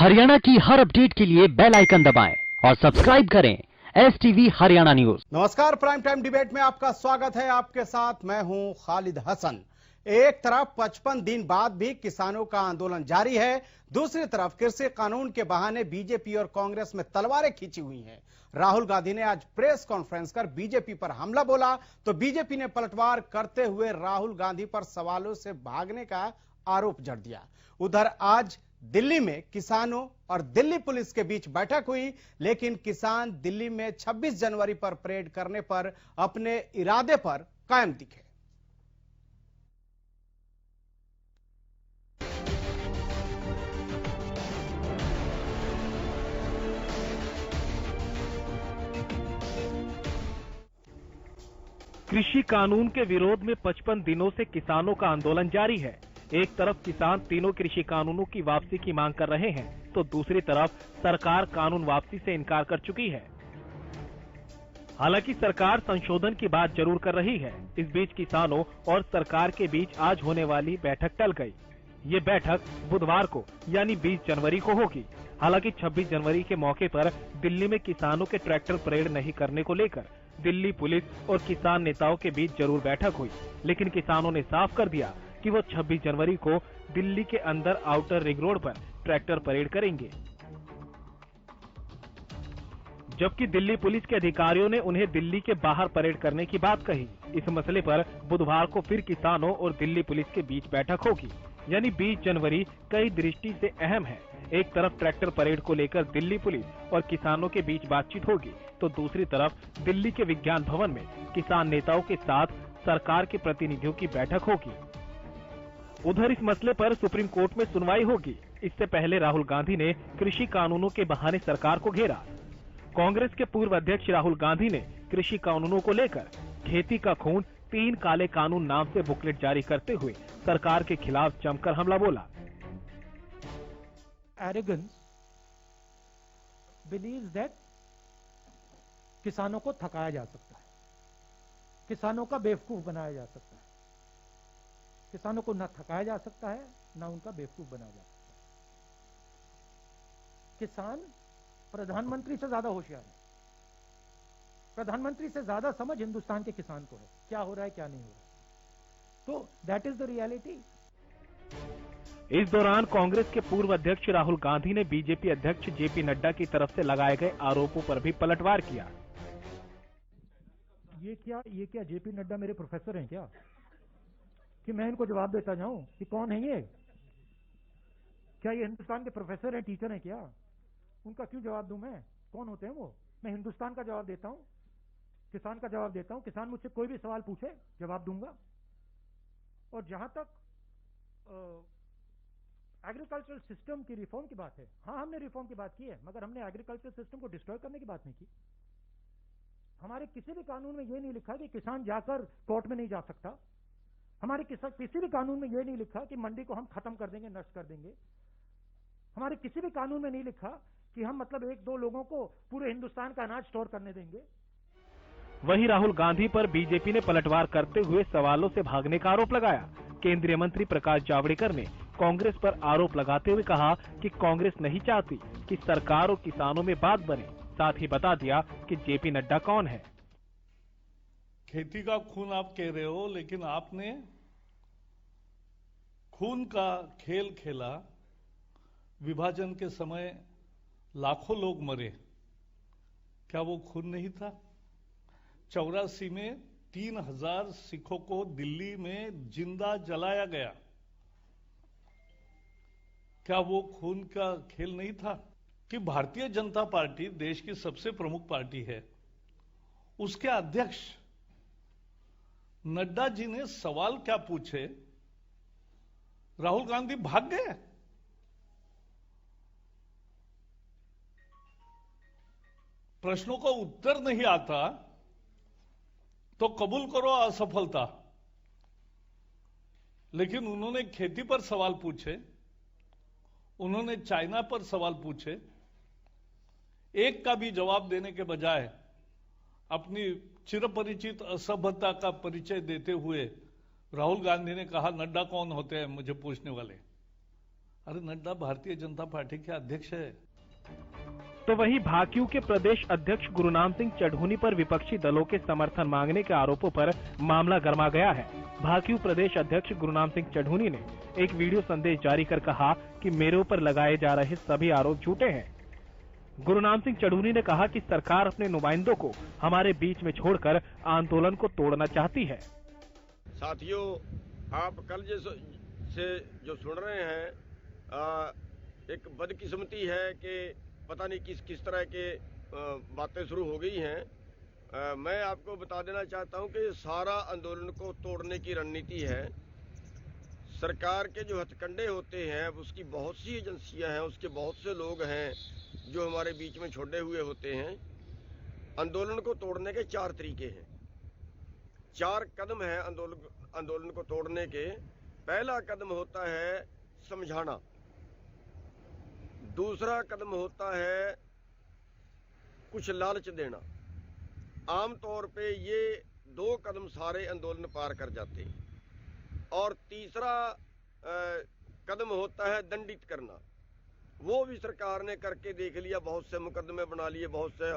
हरियाणा की हर अपडेट के लिए बेल आइकन दबाएं और सब्सक्राइब करें STV हरियाणा न्यूज। नमस्कार, प्राइम टाइम डिबेट में आपका स्वागत है। आपके साथ मैं हूं खालिद हसन। एक तरफ 55 दिन बाद भी किसानों का आंदोलन जारी है, दूसरी तरफ कृषि कानून के बहाने बीजेपी और कांग्रेस में तलवारें खींची हुई हैं। राहुल गांधी ने आज प्रेस कॉन्फ्रेंस कर बीजेपी पर हमला बोला तो बीजेपी ने पलटवार करते हुए राहुल गांधी पर सवालों से भागने का आरोप जड़ दिया। उधर आज दिल्ली में किसानों और दिल्ली पुलिस के बीच बैठक हुई, लेकिन किसान दिल्ली में 26 जनवरी पर परेड करने पर अपने इरादे पर कायम दिखे। कृषि कानून के विरोध में 55 दिनों से किसानों का आंदोलन जारी है। एक तरफ किसान तीनों कृषि कानूनों की वापसी की मांग कर रहे हैं, तो दूसरी तरफ सरकार कानून वापसी से इनकार कर चुकी है। हालांकि सरकार संशोधन की बात जरूर कर रही है। इस बीच किसानों और सरकार के बीच आज होने वाली बैठक टल गई। ये बैठक बुधवार को यानी 20 जनवरी को होगी। हालांकि 26 जनवरी के मौके पर दिल्ली में किसानों के ट्रैक्टर परेड नहीं करने को लेकर दिल्ली पुलिस और किसान नेताओं के बीच जरूर बैठक हुई, लेकिन किसानों ने साफ कर दिया कि वो 26 जनवरी को दिल्ली के अंदर आउटर रिंग रोड पर ट्रैक्टर परेड करेंगे। जबकि दिल्ली पुलिस के अधिकारियों ने उन्हें दिल्ली के बाहर परेड करने की बात कही। इस मसले पर बुधवार को फिर किसानों और दिल्ली पुलिस के बीच बैठक होगी, यानी 20 जनवरी कई दृष्टि से अहम है। एक तरफ ट्रैक्टर परेड को लेकर दिल्ली पुलिस और किसानों के बीच बातचीत होगी, तो दूसरी तरफ दिल्ली के विज्ञान भवन में किसान नेताओं के साथ सरकार के प्रतिनिधियों की बैठक होगी। उधर इस मसले पर सुप्रीम कोर्ट में सुनवाई होगी। इससे पहले राहुल गांधी ने कृषि कानूनों के बहाने सरकार को घेरा। कांग्रेस के पूर्व अध्यक्ष राहुल गांधी ने कृषि कानूनों को लेकर खेती का खून 3 काले कानून नाम से बुकलेट जारी करते हुए सरकार के खिलाफ जमकर हमला बोला। Arrogance believes that किसानों को थकाया जा सकता है, किसानों का बेवकूफ बनाया जा सकता है। किसानों को न थकाया जा सकता है, न उनका बेवकूफ बनाया जा सकता है। किसान प्रधानमंत्री से ज्यादा होशियार है। प्रधानमंत्री से ज्यादा समझ हिंदुस्तान के किसान को है, क्या हो रहा है क्या नहीं हो रहा है। तो दैट इज द रियलिटी। इस दौरान कांग्रेस के पूर्व अध्यक्ष राहुल गांधी ने बीजेपी अध्यक्ष जेपी नड्डा की तरफ से लगाए गए आरोपों पर भी पलटवार किया। ये क्या जेपी नड्डा मेरे प्रोफेसर हैं क्या कि मैं इनको जवाब देता जाऊं कि कौन है ये? क्या ये हिंदुस्तान के प्रोफेसर हैं, टीचर हैं क्या? उनका क्यों जवाब दूं मैं? कौन होते हैं वो? मैं हिंदुस्तान का जवाब देता हूं, किसान का जवाब देता हूं। किसान मुझसे कोई भी सवाल पूछे जवाब दूंगा। और जहां तक एग्रीकल्चरल सिस्टम की रिफॉर्म की बात है, हाँ हमने रिफॉर्म की बात की है, मगर हमने एग्रीकल्चर सिस्टम को डिस्ट्रॉय करने की बात नहीं की। हमारे किसी भी कानून में यह नहीं लिखा कि किसान जाकर कोर्ट में नहीं जा सकता। हमारे किसी भी कानून में यह नहीं लिखा कि मंडी को हम खत्म कर देंगे, नष्ट कर देंगे। हमारे किसी भी कानून में नहीं लिखा कि हम मतलब 1-2 लोगों को पूरे हिंदुस्तान का अनाज स्टोर करने देंगे। वहीं राहुल गांधी पर बीजेपी ने पलटवार करते हुए सवालों से भागने का आरोप लगाया। केंद्रीय मंत्री प्रकाश जावड़ेकर ने कांग्रेस पर आरोप लगाते हुए कहा कि कांग्रेस नहीं चाहती कि सरकार और किसानों में बात बने। साथ ही बता दिया कि जेपी नड्डा कौन है। खेती का खून आप कह रहे हो, लेकिन आपने खून का खेल खेला। विभाजन के समय लाखों लोग मरे, क्या वो खून नहीं था? 84 में 3000 सिखों को दिल्ली में जिंदा जलाया गया, क्या वो खून का खेल नहीं था? कि भारतीय जनता पार्टी देश की सबसे प्रमुख पार्टी है, उसके अध्यक्ष नड्डा जी ने सवाल क्या पूछे, राहुल गांधी भाग गए। प्रश्नों का उत्तर नहीं आता तो कबूल करो असफलता। लेकिन उन्होंने खेती पर सवाल पूछे, उन्होंने चाइना पर सवाल पूछे। एक का भी जवाब देने के बजाय अपनी चिरपरिचित असभ्यता का परिचय देते हुए राहुल गांधी ने कहा, नड्डा कौन होते हैं मुझे पूछने वाले? अरे नड्डा भारतीय जनता पार्टी के अध्यक्ष है। तो वहीं भाकियू के प्रदेश अध्यक्ष गुरुनाम सिंह चढ़ूनी पर विपक्षी दलों के समर्थन मांगने के आरोपों पर मामला गरमा गया है। भाकियू प्रदेश अध्यक्ष गुरुनाम सिंह चढ़ूनी ने एक वीडियो संदेश जारी कर कहा कि मेरे ऊपर लगाए जा रहे सभी आरोप झूठे हैं। गुरुनाम सिंह चढ़ूनी ने कहा कि सरकार अपने नुमाइंदों को हमारे बीच में छोड़कर आंदोलन को तोड़ना चाहती है। साथियों, आप कल से जो सुन रहे हैं, एक बदकिस्मती है कि पता नहीं किस तरह के बातें शुरू हो गई हैं। मैं आपको बता देना चाहता हूं कि सारा आंदोलन को तोड़ने की रणनीति है। सरकार के जो हथकंडे होते हैं, उसकी बहुत सी एजेंसियां हैं, उसके बहुत से लोग हैं जो हमारे बीच में छोड़े हुए होते हैं। आंदोलन को तोड़ने के 4 तरीके हैं, 4 कदम हैं आंदोलन को तोड़ने के। पहला कदम होता है समझाना, दूसरा कदम होता है कुछ लालच देना। आमतौर पे ये 2 कदम सारे आंदोलन पार कर जाते हैं। और तीसरा कदम होता है दंडित करना। वो भी सरकार ने करके देख लिया, बहुत से मुकदमे बना लिए, बहुत से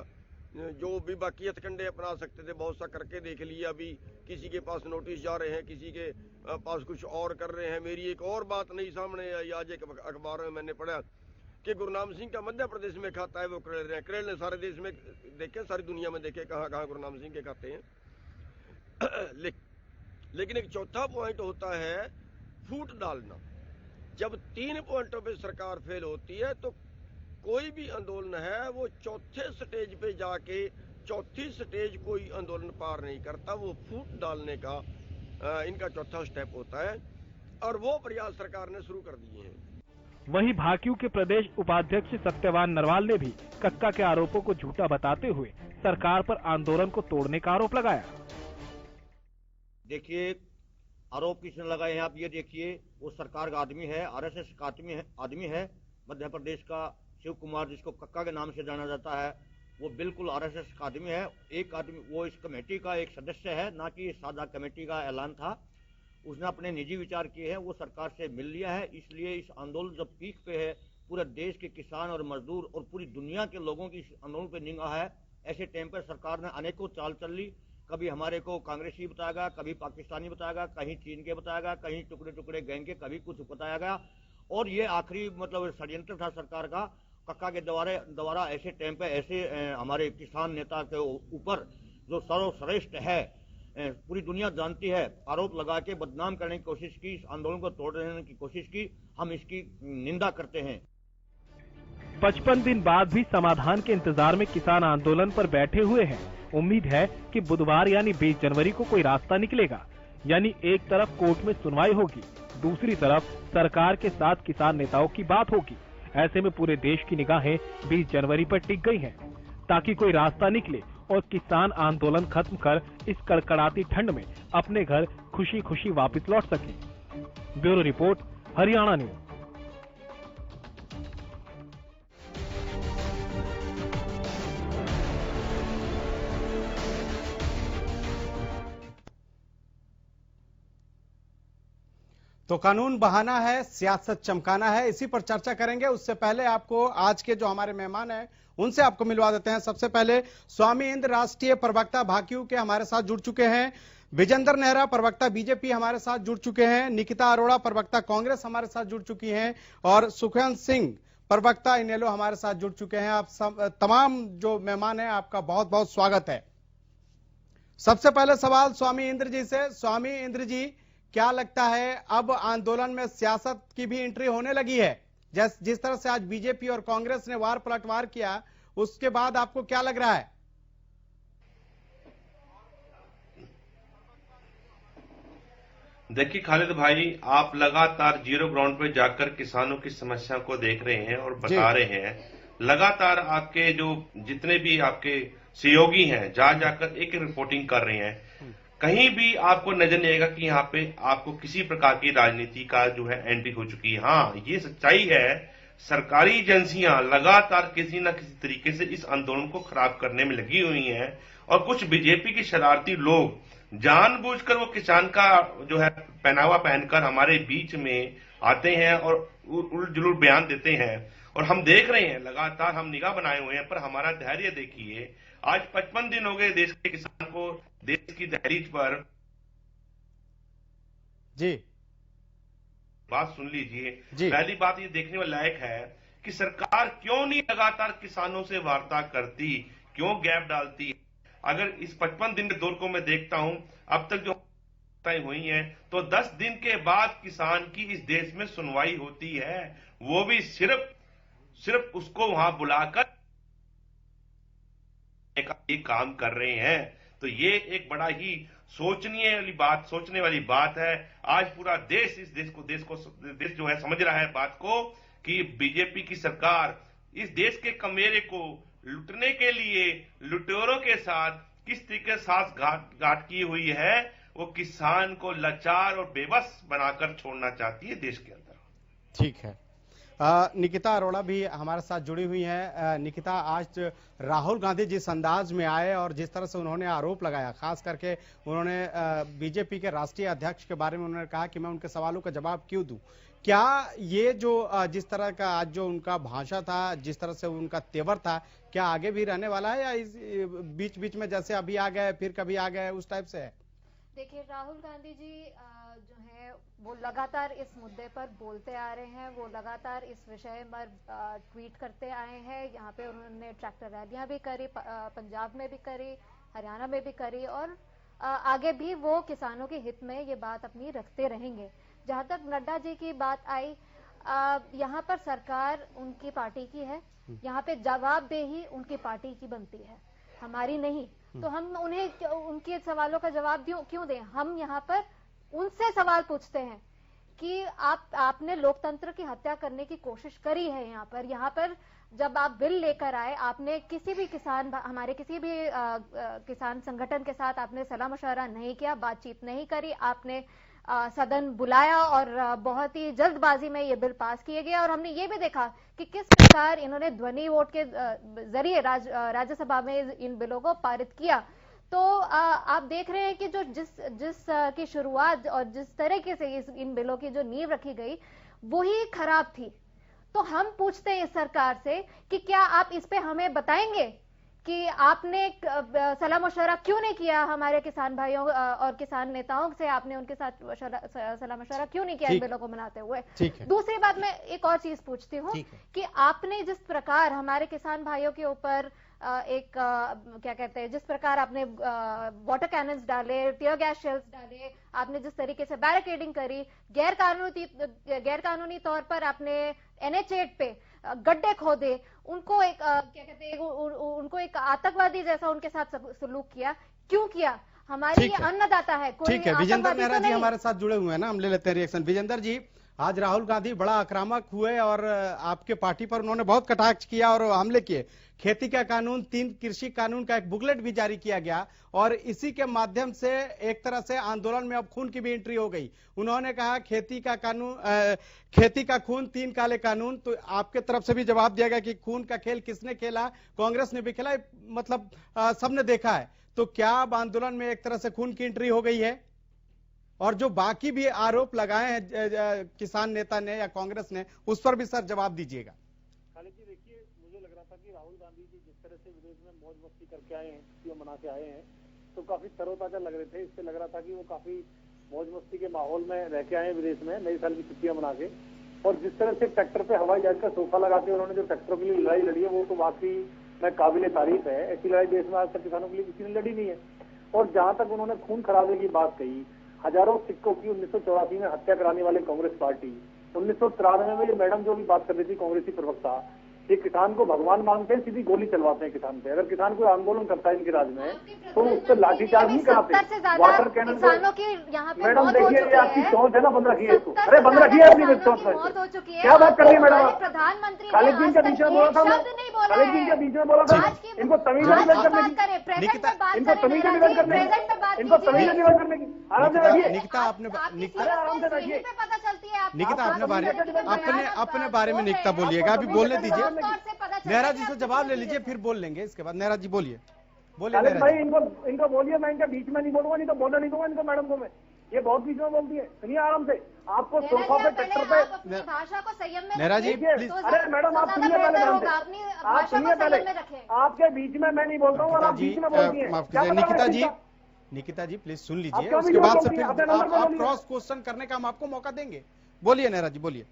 जो भी बाकी हथकंडे अपना सकते थे बहुत सा करके देख लिया। अभी किसी के पास नोटिस जा रहे हैं, किसी के पास कुछ और कर रहे हैं। मेरी एक और बात नहीं सामने आई, आज एक अखबार में मैंने पढ़ा कि गुरुनाम सिंह का मध्य प्रदेश में खाता है वो करेल रहे हैं। करेल ने सारे देश में देखे, सारी दुनिया में देखे कहाँ कहाँ गुरुनाम सिंह के खाते हैं। लेकिन एक चौथा पॉइंट होता है फूट डालना। जब 3 पॉइंटों पे सरकार फेल होती है तो कोई भी आंदोलन है वो चौथे स्टेज पे जाके, चौथी स्टेज कोई आंदोलन पार नहीं करता। वो फूट डालने का इनका चौथा स्टेप होता है और वो प्रयास सरकार ने शुरू कर दिए हैं। वहीं भाकियू के प्रदेश उपाध्यक्ष सत्यवान नरवाल ने भी कक्का के आरोपों को झूठा बताते हुए सरकार पर आंदोलन को तोड़ने का आरोप लगाया। देखिए, आरोप किसने लगाए हैं आप ये देखिए। वो सरकार का आदमी है, आरएसएस का आदमी है, मध्य प्रदेश का शिव कुमार, जिसको कक्का के नाम से जाना जाता है, वो बिल्कुल आरएसएस का आदमी है। एक आदमी वो इस कमेटी का एक सदस्य है, ना कि सादा कमेटी का ऐलान था। उसने अपने निजी विचार किए हैं, वो सरकार से मिल लिया है। इसलिए इस आंदोलन जब पीक पे है, पूरे देश के किसान और मजदूर और पूरी दुनिया के लोगों की इस आंदोलन पे निगाह है। ऐसे टाइम पर सरकार ने अनेकों चाल चल ली। कभी हमारे को कांग्रेसी बताएगा, कभी पाकिस्तानी बताएगा, कहीं चीन के बताएगा, कहीं टुकड़े टुकड़े गैंग के, कभी कुछ बताया गया। और ये आखिरी मतलब षड्यंत्र था सरकार का, कक्का के द्वारा ऐसे टाइम पे ऐसे हमारे किसान नेता के ऊपर जो सर्वश्रेष्ठ है, पूरी दुनिया जानती है, आरोप लगा के बदनाम करने की कोशिश की, इस आंदोलन को तोड़ने की कोशिश की। हम इसकी निंदा करते हैं। 55 दिन बाद भी समाधान के इंतजार में किसान आंदोलन पर बैठे हुए हैं। उम्मीद है कि बुधवार यानी 20 जनवरी को कोई रास्ता निकलेगा। यानी एक तरफ कोर्ट में सुनवाई होगी, दूसरी तरफ सरकार के साथ किसान नेताओं की बात होगी। ऐसे में पूरे देश की निगाहें 20 जनवरी पर टिक गई हैं, ताकि कोई रास्ता निकले और किसान आंदोलन खत्म कर इस कड़कड़ाती ठंड में अपने घर खुशी खुशी वापस लौट सके। Bureau report, Haryana news. तो कानून बहाना है, सियासत चमकाना है, इसी पर चर्चा करेंगे। उससे पहले आपको आज के जो हमारे मेहमान हैं उनसे आपको मिलवा देते हैं। सबसे पहले स्वामी इंद्र राष्ट्रीय प्रवक्ता भाकियू के हमारे साथ जुड़ चुके हैं, विजेंद्र नेहरा प्रवक्ता बीजेपी हमारे साथ जुड़ चुके हैं, निकिता अरोड़ा प्रवक्ता कांग्रेस हमारे साथ जुड़ चुकी हैं और सुखवंत सिंह प्रवक्ता इनेलो हमारे साथ जुड़ चुके हैं। आप सब तमाम जो मेहमान हैं आपका बहुत बहुत स्वागत है। सबसे पहले सवाल स्वामी इंद्र जी से। स्वामी इंद्र जी, क्या लगता है अब आंदोलन में सियासत की भी एंट्री होने लगी है? जिस तरह से आज बीजेपी और कांग्रेस ने वार पलटवार किया, उसके बाद आपको क्या लग रहा है? देखिए खालिद भाई, आप लगातार जीरो ग्राउंड पे जाकर किसानों की समस्या को देख रहे हैं और बता रहे हैं। लगातार आपके जो जितने भी आपके सहयोगी हैं जाकर एक रिपोर्टिंग कर रहे हैं। कहीं भी आपको नजर नहीं आएगा कि यहाँ पे आपको किसी प्रकार की राजनीति का जो है एंट्री हो चुकी है। हाँ, ये सच्चाई है, सरकारी एजेंसियां लगातार किसी न किसी तरीके से इस आंदोलन को खराब करने में लगी हुई हैं और कुछ बीजेपी के शरारती लोग जानबूझकर वो किसान का जो है पहनावा पहनकर हमारे बीच में आते हैं और उल्ट जुलूट बयान देते हैं। और हम देख रहे हैं, लगातार हम निगाह बनाए हुए हैं, पर हमारा धैर्य देखिए। आज 55 दिन हो गए देश के किसान को देश की दहलीज पर। जी, बात सुन लीजिए। जी। पहली बात ये देखने में लायक है कि सरकार क्यों नहीं लगातार किसानों से वार्ता करती, क्यों गैप डालती। अगर इस 55 दिन के दौर को मैं देखता हूं, अब तक जो हुई है, तो 10 दिन के बाद किसान की इस देश में सुनवाई होती है, वो भी सिर्फ उसको वहां बुलाकर एक काम कर रहे हैं। तो ये एक बड़ा ही सोचने वाली बात है। आज पूरा देश देश जो है समझ रहा है बात को कि बीजेपी की सरकार इस देश के कमेरे को लुटने के लिए लुटेरों के साथ किस तरीके से गांठ की हुई है, वो किसान को लाचार और बेबस बनाकर छोड़ना चाहती है देश के अंदर। ठीक है। निकिता अरोड़ा भी हमारे साथ जुड़ी हुई हैं। निकिता, आज राहुल गांधी जिस अंदाज में आए और जिस तरह से उन्होंने आरोप लगाया, खास करके उन्होंने बीजेपी के राष्ट्रीय अध्यक्ष के बारे में उन्होंने कहा कि मैं उनके सवालों का जवाब क्यों दूं। क्या ये जो जिस तरह का आज जो उनका भाषा था, जिस तरह से उनका तेवर था, क्या आगे भी रहने वाला है, या इस बीच बीच में जैसे अभी आ गए फिर कभी आ गए उस टाइप से है? देखिए, राहुल गांधी जी जो है वो लगातार इस मुद्दे पर बोलते आ रहे हैं, वो लगातार इस विषय पर ट्वीट करते आए हैं। यहाँ पे उन्होंने ट्रैक्टर रैलियां भी करी, पंजाब में भी करी, हरियाणा में भी करी, और आगे भी वो किसानों के हित में ये बात अपनी रखते रहेंगे। जहां तक नड्डा जी की बात आई, यहाँ पर सरकार उनकी पार्टी की है, यहाँ पे जवाबदेही उनकी पार्टी की बनती है, हमारी नहीं। तो हम उन्हें उनके सवालों का जवाब क्यों दें? हम यहाँ पर उनसे सवाल पूछते हैं कि आपने लोकतंत्र की हत्या करने की कोशिश करी है। यहाँ पर जब आप बिल लेकर आए, आपने किसी भी हमारे किसी भी किसान संगठन के साथ आपने सलाह मशवरा नहीं किया, बातचीत नहीं करी, आपने सदन बुलाया और बहुत ही जल्दबाजी में ये बिल पास किए गए। और हमने ये भी देखा कि किस प्रकार इन्होंने ध्वनि वोट के जरिए राज्यसभा में इन बिलों को पारित किया। तो आप देख रहे हैं कि जो जिस की शुरुआत और जिस तरीके से इन बिलों की जो नींव रखी गई वो ही खराब थी। तो हम पूछते हैं इस सरकार से कि क्या आप इस पे हमें बताएंगे कि आपने सलाह मशवरा क्यों नहीं किया हमारे किसान भाइयों और किसान नेताओं से, आपने उनके साथ सलाह मशवरा क्यों नहीं किया इन बिलों को बनाते हुए। दूसरी बात, मैं एक और चीज पूछती हूँ कि आपने जिस प्रकार हमारे किसान भाइयों के ऊपर क्या कहते हैं, जिस प्रकार आपने वाटर कैनन्स डाले, टीयर गैस शेल्स डाले, आपने जिस तरीके से बैरिकेडिंग करी, गैर कानूनी तौर पर आपने NH8 पे गड्ढे खोदे, उनको एक क्या कहते हैं, उनको एक आतंकवादी जैसा उनके साथ सलूक किया, क्यों किया? हमारी ये अन्नदाता है। ठीक है, विजेंद्र नेहरा जी हमारे साथ जुड़े हुए हैं ना, हम ले लेते हैं रिएक्शन। विजेंद्र जी, आज राहुल गांधी बड़ा आक्रामक हुए और आपके पार्टी पर उन्होंने बहुत कटाक्ष किया और हमले किए। खेती का कानून, 3 कृषि कानून का एक बुकलेट भी जारी किया गया और इसी के माध्यम से एक तरह से आंदोलन में अब खून की भी एंट्री हो गई। उन्होंने कहा खेती का खून, 3 काले कानून। तो आपके तरफ से भी जवाब दिया गया कि खून का खेल किसने खेला? कांग्रेस ने भी खेला, मतलब सबने देखा है। तो क्या अब आंदोलन में एक तरह से खून की एंट्री हो गई है? और जो बाकी भी आरोप लगाए हैं किसान नेता ने या कांग्रेस ने, उस पर भी सर जवाब दीजिएगा। खालिद जी, देखिए, मुझे लग रहा था कि राहुल गांधी जी जिस तरह से विदेश में मौज मस्ती करके आए हैं, छुट्टियां मना के आए हैं, तो काफी तरोताजा लग रहे थे। इससे लग रहा था कि वो काफी मौज मस्ती के माहौल में रह के आए विदेश में, नए साल की छुट्टियां मना के। और जिस तरह से ट्रैक्टर पे हवाई जहाज का सोफा लगा के उन्होंने जो ट्रैक्टरों के लिए लड़ाई लड़ी है, वो तो वाकई में काबिले तारीफ है। ऐसी लड़ाई देश में आज तक किसानों के लिए किसी ने लड़ी नहीं है। और जहां तक उन्होंने खून खराबे की बात कही, हजारों सिक्कों की 1984 में हत्या कराने वाले कांग्रेस पार्टी, 1993 में ये मैडम जो भी बात कर रही थी कांग्रेसी प्रवक्ता, ये किसान को भगवान मानते हैं, सीधी गोली चलवाते हैं किसान पे। अगर किसान कोई आंदोलन करता है इनके राज्य में तो उस पर लाठीचार्ज नहीं कराते, वाटर कैनन से। मैडम देखिए, ये आपकी सोच है ना, बंद रखिए इसको। अरे बंद रखिए अपनी सोच में, क्या बात कर रही है मैडम? प्रधानमंत्री खालिद जी के बीच में बोला था, खालिद जी के बीच में बोला था, इनको तमीज करने की, इनको तमीज करने की, इनको तमीज करने की। आराम से रखिए निकिता, आराम से रखिए। निकिता, अपने बारे में निकिता बोलिएगा, अभी बोलने दीजिए। नेहरा जी से जवाब ले लीजिए, फिर बोल लेंगे इसके बाद। नेहरा जी बोलिए भाई, इनको बोलिए, मैं इनके बीच में नहीं बोलूंगा, नहीं तो बोलने नहीं दूंगा इनको, मैडम को मैं। ये बहुत बीच में बोलती है। सुनिए आराम से, आपको सोफा पे ट्रैक्टर पे अपनी भाषा को संयम में नेहरा जी, रखें। प्लीज। तो अरे मैडम आप सुनिए पहले ध्यान से, अपनी आप भाषा सुनिए को पहले, संयम में रखें। आपके बीच में मैं नहीं बोल रहा हूँ और आप बीच में बोलती हैं। माफ क्या कीजिए पता निकिता मैं जी, किसका- निकिता जी प्लीज सुन आप लीजिए, क्या उसके वीडियो बाद से बोलती हैं? फिर अपने नंबर पे आप बोलिए। क्रॉस क्वेश्चन करने का हम आपको मौका देंगे। बोलिए नेहरा जी, बोलिए।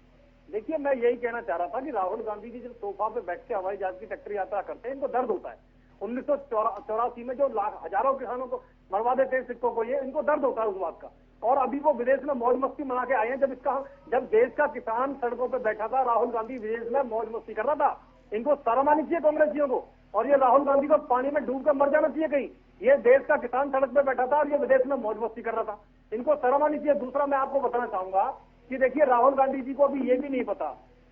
देखिए मैं यही कहना चाह रहा था कि राहुल गांधी जी जब सोफा पे बैठ के हवाई जहाज की टक्कर यात्रा करते हैं, इनको दर्द होता है। 1984 में जो हजारों किसानों को मरवा देते हैं सिक्कों को, ये इनको दर्द होता है उस बात का। और अभी वो विदेश में मौज मस्ती मना के आए हैं। जब देश का किसान सड़कों पे बैठा था, राहुल गांधी विदेश में मौज मस्ती कर रहा था। इनको शर्म आनी चाहिए कांग्रेसियों को, और ये राहुल गांधी को पानी में डूब कर मर जाना चाहिए कहीं। ये देश का किसान सड़क पे बैठा था और ये विदेश में मौज मस्ती कर रहा था, इनको शर्म आनी चाहिए। दूसरा मैं आपको बताना चाहूंगा कि देखिए राहुल गांधी जी को अभी ये भी नहीं पता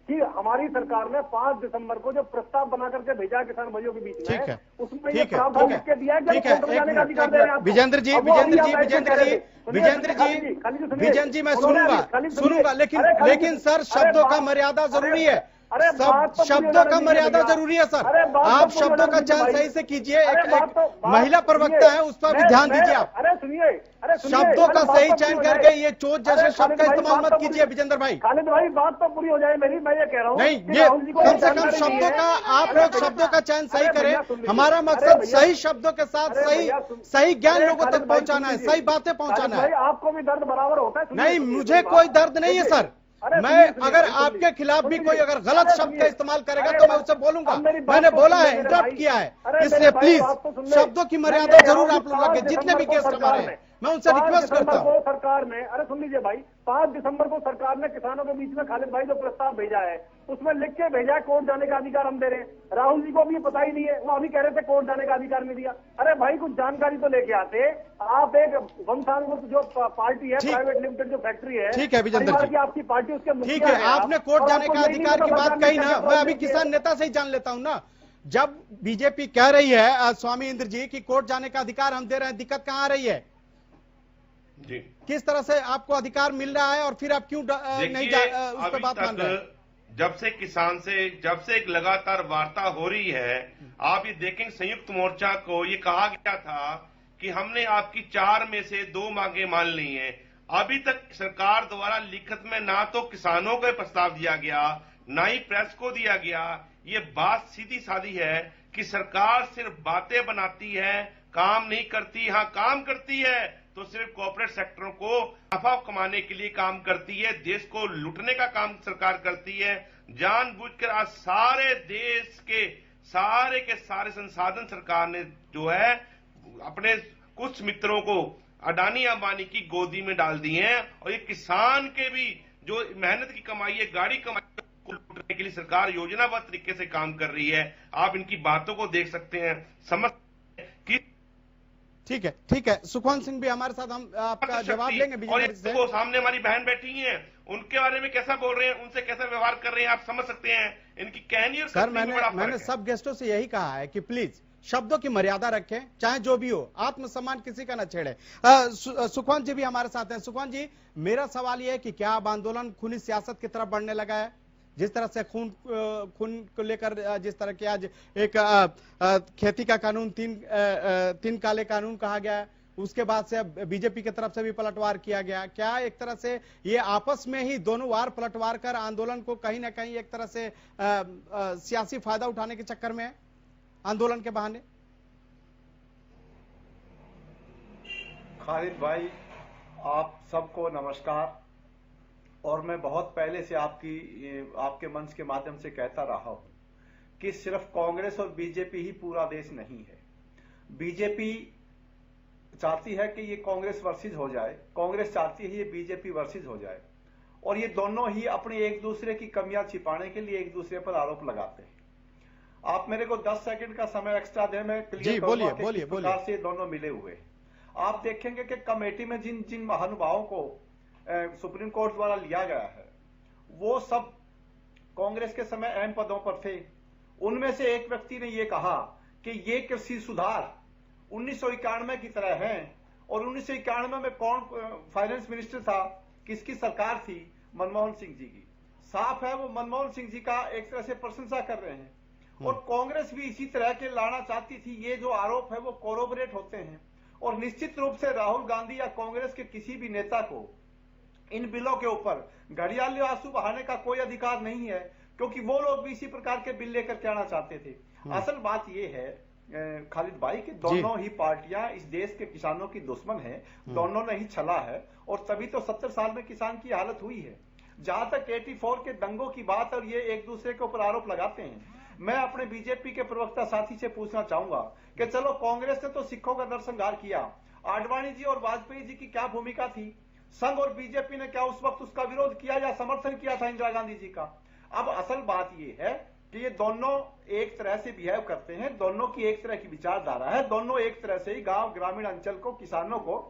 कि हमारी सरकार ने 5 दिसंबर को जो प्रस्ताव बना करके भेजा है किसान भाइयों के बीच में, ठीक है, उसमें ये ठीक है, प्रावधान ठीक है, लिख के दिया है कि ठीक है, कोर्ट में एक जाने का मिनट, अधिकार दे रहे हैं आपको। विजेंद्र जी, अब वो अभी विजेंद्र जी, आप ऐसे विजेंद्र कह रहे जी, थे। सुनिए, विजेंद्र खालिद जी, खालिद सुनिए। विजेंद्र जी, मैं उन्होंने सुनूंगा, खालिद सुनिए। सुनूंगा, लेकिन अरे खालिद लेकिन जी, सर अरे शब्दों का बात- मर्यादा जरूरी है। अरे सब बात तो शब्दों पूरी का होने मर्यादा दीजिए जरूरी है सर। अरे बात तो आप पूरी शब्दों का होने चयन दीजिए सही से कीजिए। अरे एक बात तो- महिला बात प्रवक्ता सुनिए। है, उस पर भी मैं- ध्यान मैं- दीजिए आप। अरे सुनिए, अरे सुनिए, शब्दों अरे का बात सही तो चयन पूरी हो करके जाए। ये चोट अरे जैसे शब्द खालिद का भाई, इस्तेमाल बात मत तो कीजिए पूरी- विजेंद्र भाई। खालिद भाई बात तो पूरी हो जाए मेरी, मैं ये कह रहा हूँ नहीं, कि ये राहुल जी को कम से कम जानकारी नहीं शब्दों है। का आप अरे लोग भैया, शब्दों का चयन सही अरे भैया, करें। सुन लीजिए। हमारा अरे मकसद भैया, सही शब्दों के साथ अरे सही भैया, सही ज्ञान अरे लोगों खालिद तक भाई, पहुंचाना है, सुन सही लीजिए। बातें पहुंचाना भाई है। आपको भी दर्द बराबर होता है। सुनिए, नहीं, सुनिए, मुझे सुनिए कोई बात। दर्द नहीं है देखिए, सर। अरे मैं सुनिए, सुनिए, अगर सुनिए, आपके खिलाफ भी सुनिए। कोई अगर गलत अरे शब्द सुनिए, का इस्तेमाल करेगा अरे तो मैं बात- उससे बोलूंगा। अब मेरी बात मैंने तो बोला सुन ले है, मेरे इंटरप्ट भाई। किया है, अरे इसलिए मेरे भाई, प्लीज बात तो सुन ले। शब्दों की मैं मर्यादा कह रहा जरूर हूँ आप लोग कि रखें, 5 जितने भी दिसंबर केस को हमारे हैं। मैं उनसे 5 रिक्वेस्ट करता दिसंबर हूँ। को सरकार ने, अरे सुन लीजिए भाई, 5 दिसंबर को सरकार ने किसानों के बीच में खालिद भाई जो प्रस्ताव भेजा है, उसमें लिख के भेजा है कोर्ट जाने का अधिकार हम दे रहे हैं। राहुल जी को भी पता ही नहीं है, वो अभी कह रहे थे कोर्ट जाने का अधिकार नहीं दिया। अरे भाई कुछ जानकारी तो लेके आते। आप एक वंशान जो पार्टी है, प्राइवेट लिमिटेड जो फैक्ट्री है, ठीक है विजेंद्र परिवार जी, की आपकी पार्टी, उसके मुखिया ठीक है, हैं आप, आपने कोर्ट और जाने आपको का यही नहीं अधिकार पता की बात सरकार कही ने ना, क्या मैं अभी प्रॉब्लम की किसान है। नेता से ही जान लेता हूं ना। जब बीजेपी कह रही है स्वामी इंद्र जी की कोर्ट जाने का अधिकार हम दे रहे हैं, दिक्कत कहां आ रही है? जी, किस तरह से आपको अधिकार मिल रहा है और फिर आप क्यों नहीं उस पर बात मान रहे हैं? जब से किसान से जब से एक लगातार वार्ता हो रही है, आप ये देखेंगे संयुक्त मोर्चा को ये कहा गया था कि हमने आपकी 4 में से 2 मांगे मान ली हैं। अभी तक सरकार द्वारा लिखित में ना तो किसानों को प्रस्ताव दिया गया, ना ही प्रेस को दिया गया। ये बात सीधी सादी है कि सरकार सिर्फ बातें बनाती है, काम नहीं करती। हाँ, काम करती है तो सिर्फ कॉर्पोरेट सेक्टरों को नफा कमाने के लिए काम करती है, देश को लूटने का काम सरकार करती है। जानबूझकर आज सारे देश के सारे संसाधन सरकार ने जो है अपने कुछ मित्रों को अडानी अंबानी की गोदी में डाल दिए हैं, और ये किसान के भी जो मेहनत की कमाई है, गाड़ी कमाई को लूटने के लिए सरकार योजनाबद्ध तरीके से काम कर रही है। आप इनकी बातों को देख सकते हैं, समझ कि ठीक है, सुखवंत सिंह भी हमारे साथ, हम आपका जवाब लेंगे और विजेंद्र से। इनको सामने हमारी बहन बैठी हैं, उनके बारे में कैसा बोल रहे हैं, उनसे कैसा व्यवहार कर रहे हैं, आप समझ सकते हैं इनकी कहनी और सर करनी में बड़ा मैंने फर्क है। सब गेस्टों से यही कहा है कि प्लीज शब्दों की मर्यादा रखें, चाहे जो भी हो, आत्मसम्मान किसी का न छेड़े। सुखवंत जी भी हमारे साथ हैं। सुखवंत जी, मेरा सवाल यह है कि क्या अब आंदोलन खूनी सियासत की तरफ बढ़ने लगा है? जिस तरह से खून को लेकर जिस तरह के आज एक खेती का कानून 3 काले कानून कहा गया है, उसके बाद से अब बीजेपी की तरफ से भी पलटवार किया गया। क्या एक तरह से ये आपस में ही दोनों वार पलटवार कर आंदोलन को कहीं ना कहीं एक तरह से सियासी फायदा उठाने के चक्कर में है, आंदोलन के बहाने? खालिद भाई, आप सबको नमस्कार। और मैं बहुत पहले से आपके मंच के माध्यम से कहता रहा हूं कि सिर्फ कांग्रेस और बीजेपी ही पूरा देश नहीं है। बीजेपी चाहती है कि ये कांग्रेस वर्सेस हो जाए, कांग्रेस चाहती है ये बीजेपी वर्सेस हो जाए, और ये दोनों ही अपनी एक दूसरे की कमियां छिपाने के लिए एक दूसरे पर आरोप लगाते हैं। आप मेरे को 10 सेकंड का समय एक्स्ट्रा दें, मैं क्लियर करूंगा कि किस प्रकार से दोनों मिले हुए। आप देखेंगे कि कमेटी में जिन जिन महानुभावों को सुप्रीम कोर्ट द्वारा लिया गया है, वो सब कांग्रेस के समय अहम पदों पर थे। उनमें से एक व्यक्ति ने यह कहा कि ये कृषि सुधार 1991 की तरह हैं, और 1991 में कौन फाइनेंस मिनिस्टर था, किसकी सरकार थी? मनमोहन सिंह जी की। साफ है वो मनमोहन सिंह जी का एक तरह से प्रशंसा कर रहे हैं, और कांग्रेस भी इसी तरह के लाना चाहती थी। ये जो आरोप है वो कोरोबरेट होते हैं, और निश्चित रूप से राहुल गांधी या कांग्रेस के किसी भी नेता को इन बिलों के ऊपर घड़ियाली आंसू बहाने का कोई अधिकार नहीं है, क्योंकि वो लोग भी इसी प्रकार के बिल लेकर के आना चाहते थे। असल बात ये है खालिद भाई कि दोनों ही पार्टियां इस देश के किसानों की दुश्मन है, दोनों ने ही छला है, और तभी तो 70 साल में किसान की हालत हुई है। जहां तक 84 के दंगों की बात और ये एक दूसरे के ऊपर आरोप लगाते हैं, मैं अपने बीजेपी के प्रवक्ता साथी से पूछना चाहूंगा कि चलो कांग्रेस ने तो सिखों का नरसंहार किया, आडवाणी जी और वाजपेयी जी की क्या भूमिका थी? संघ और बीजेपी ने क्या उस वक्त उसका विरोध किया या समर्थन किया था इंदिरा गांधी जी का? अब असल बात यह है कि ये दोनों एक तरह से बिहेव करते हैं, दोनों की एक तरह की विचारधारा है, दोनों एक तरह से ही गांव ग्रामीण अंचल को, किसानों को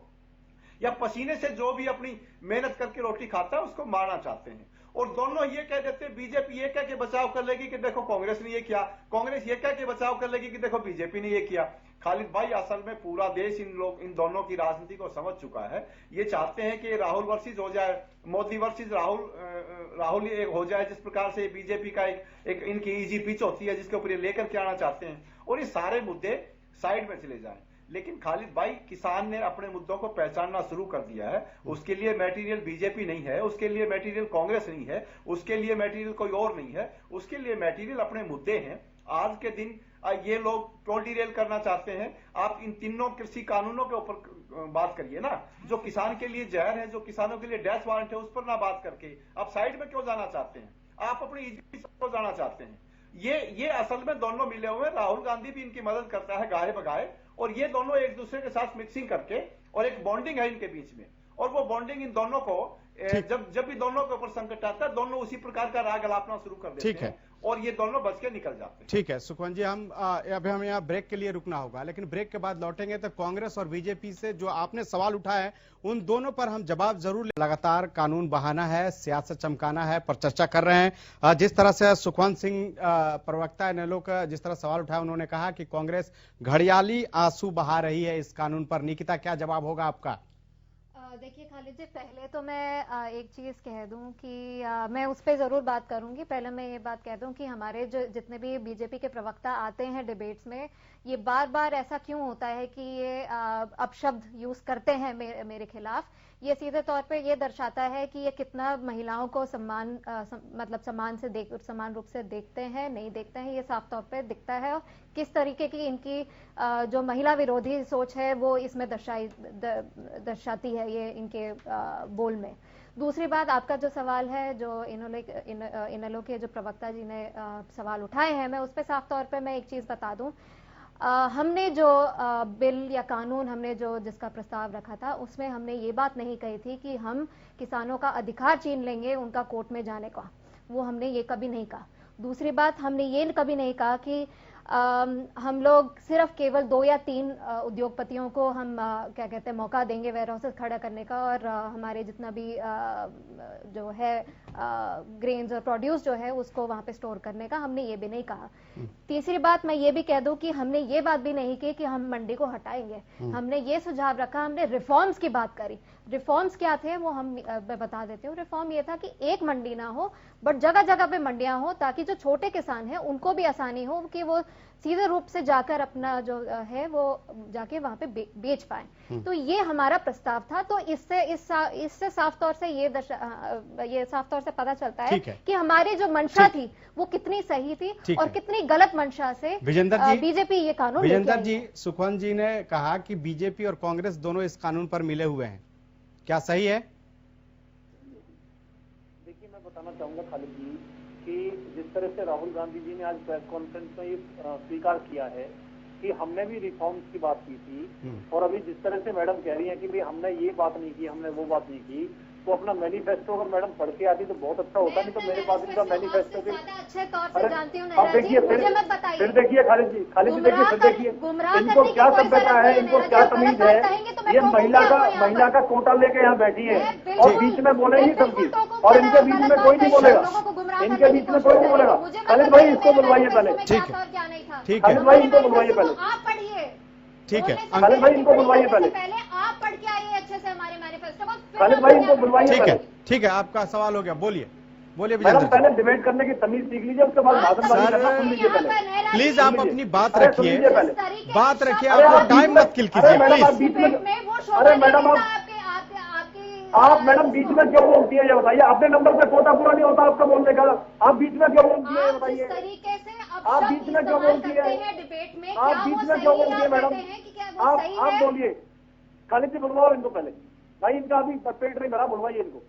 या पसीने से जो भी अपनी मेहनत करके रोटी खाता है उसको मारना चाहते हैं। और दोनों ये कह देते हैं, बीजेपी ये कह के बचाव कर लेगी कि देखो कांग्रेस ने ये किया, कांग्रेस ये कह के बचाव कर लेगी कि देखो बीजेपी ने ये किया। खालिद भाई असल में पूरा देश इन दोनों की राजनीति को समझ चुका है। ये चाहते हैं कि राहुल वर्सेस हो जाए, मोदी वर्सेस राहुल एक हो जाए, जिस प्रकार से बीजेपी का एक इनकी इजी पिच होती है जिसके ऊपर ये लेकर के आना चाहते हैं, और ये सारे मुद्दे साइड में चले जाएं। लेकिन खालिद भाई किसान ने अपने मुद्दों को पहचानना शुरू कर दिया है। उसके लिए मटेरियल बीजेपी नहीं है, उसके लिए मटेरियल कांग्रेस नहीं है, उसके लिए मटेरियल कोई और नहीं है, उसके लिए मटेरियल अपने मुद्दे हैं। आज के दिन ये लोग क्यों डिरेल करना चाहते हैं? आप इन तीनों कृषि कानूनों के ऊपर बात करिए ना, जो किसान के लिए जहर है, जो किसानों के लिए डेथ वारंट है, उस पर ना बात करके आप साइड में क्यों जाना चाहते हैं? आप अपनी इजी को जाना चाहते हैं। ये असल में दोनों मिले हुए, राहुल गांधी भी इनकी मदद करता है गाहे बगाए, और ये दोनों एक दूसरे के साथ मिक्सिंग करके, और एक बॉन्डिंग है इनके बीच में, और वो बॉन्डिंग इन दोनों को जब भी दोनों के ऊपर संकट आता है, दोनों उसी प्रकार का राग अलापना शुरू कर देते हैं, और ये दोनों बच के निकल जाते हैं। ठीक है सुखवंत जी, अभी हमें यहाँ ब्रेक के लिए रुकना होगा, लेकिन ब्रेक के बाद लौटेंगे तो कांग्रेस और बीजेपी से जो आपने सवाल उठाया है उन दोनों पर हम जवाब जरूर लगातार कानून बहाना है, सियासत चमकाना है पर चर्चा कर रहे हैं। जिस तरह से सुखवंत सिंह प्रवक्ता इनेलो का जिस तरह सवाल उठाया, उन्होंने कहा कि कांग्रेस घड़ियाली आंसू बहा रही है इस कानून पर। निकिता, क्या जवाब होगा आपका? देखिए खालिद जी, पहले तो मैं एक चीज कह दूं कि मैं उस पर जरूर बात करूंगी। पहले मैं ये बात कह दूं कि हमारे जो जितने भी बीजेपी के प्रवक्ता आते हैं डिबेट्स में, ये बार बार ऐसा क्यों होता है कि ये अपशब्द यूज करते हैं मेरे खिलाफ। ये सीधे तौर पे ये दर्शाता है कि ये कितना महिलाओं को समान रूप से देखते हैं, नहीं देखते हैं, ये साफ तौर पे दिखता है। और किस तरीके की इनकी जो महिला विरोधी सोच है वो इसमें दर्शाती है ये इनके बोल में। दूसरी बात, आपका जो सवाल है, जो इनेलो के जो प्रवक्ता जी ने सवाल उठाए हैं, मैं उस पर साफ तौर पे मैं एक चीज बता दूं। हमने जो बिल या कानून हमने जो जिसका प्रस्ताव रखा था, उसमें हमने ये बात नहीं कही थी कि हम किसानों का अधिकार छीन लेंगे उनका कोर्ट में जाने का। वो हमने ये कभी नहीं कहा। दूसरी बात, हमने ये कभी नहीं कहा कि हम लोग सिर्फ केवल 2 या 3 उद्योगपतियों को हम क्या कहते हैं मौका देंगे वेयर हाउसेस खड़ा करने का, और हमारे जितना भी जो है ग्रेन्स और प्रोड्यूस जो है उसको वहां पे स्टोर करने का, हमने ये भी नहीं कहा। तीसरी बात, मैं ये भी कह दूं कि हमने ये बात भी नहीं की कि हम मंडी को हटाएंगे। हमने ये सुझाव रखा, हमने रिफॉर्म्स की बात करी। रिफॉर्म्स क्या थे वो हम बता देते हूँ। रिफॉर्म ये था कि एक मंडी ना हो, बट जगह जगह पे मंडियां हो, ताकि जो छोटे किसान हैं उनको भी आसानी हो कि वो सीधे रूप से जाकर अपना जो है वो जाके वहां पे बेच पाए। तो ये हमारा प्रस्ताव था। तो इससे साफ तौर से ये साफ तौर से पता चलता है कि हमारी जो मंशा थी वो कितनी सही थी और कितनी गलत मंशा से बीजेपी ये कानून। विजेंदर जी, सुखवंत जी ने कहा कि बीजेपी और कांग्रेस दोनों इस कानून पर मिले हुए हैं, क्या सही है? देखिए, मैं बताना चाहूंगा खालिद जी कि जिस तरह से राहुल गांधी जी ने आज प्रेस कॉन्फ्रेंस में ये स्वीकार किया है कि हमने भी रिफॉर्म्स की बात की थी, और अभी जिस तरह से मैडम कह रही हैं कि भाई हमने ये बात नहीं की, हमने वो बात नहीं की, तो अपना मैनिफेस्टो अगर मैडम पढ़ के आती तो बहुत अच्छा होता। नहीं तो मेरे पास इनका मैनिफेस्टो भी अच्छे तौर से जानती हूँ। अब देखिए फिर देखिए खालिद जी देखिए, फिर देखिए इनको क्या सभ्यता है, इनको क्या तमीज है। ये महिला का कोटा लेके यहाँ बैठी है और बीच में बोलेंगी सबकी, और इनके बीच में कोई नहीं बोलेगा, इनके बीच में कोई नहीं बोलेगा। खालिद भाई इसको बुलवाइए पहले, ठीक है खालिद भाई इनको बुलवाइए पहले, आप पढ़िए, ठीक है खालिद भाई इनको बुलवाइए पहले आप पढ़ के आइए अच्छे से हमारे मैनिफेस्टो को, खालिद भाई इनको बुलवाइए। ठीक है, आपका सवाल हो गया, बोलिए। बोलिए मैडम विजेंद्र पहले डिबेट करने की तमीज सीख लीजिए, उसके बाद भाषणबाजी करना सुन लीजिए पहले। प्लीज आप अपनी बात अरे सुन रखिए, लीजिए पहले। बात रखिए, अरे आप आप टाइम मत किल कीजिए अरे मैडम आप प्लीज। बीच में, अरे मैडम आप मैडम बीच में क्यों बोलती है ये बताइए? अपने नंबर पे कोटा पूरा नहीं होता आपका बोलने का, आप बीच में क्यों बोलती है ये बताइए? तरीके से आप बीच में क्यों बोलती है? डिबेट में आप बीच में क्यों बोलती है मैडम? आप बोलिए। खालिद जी बुलवाओ इनको पहले, भाई इनका अभी पेट नहीं भरा, बुलवाइए इनको।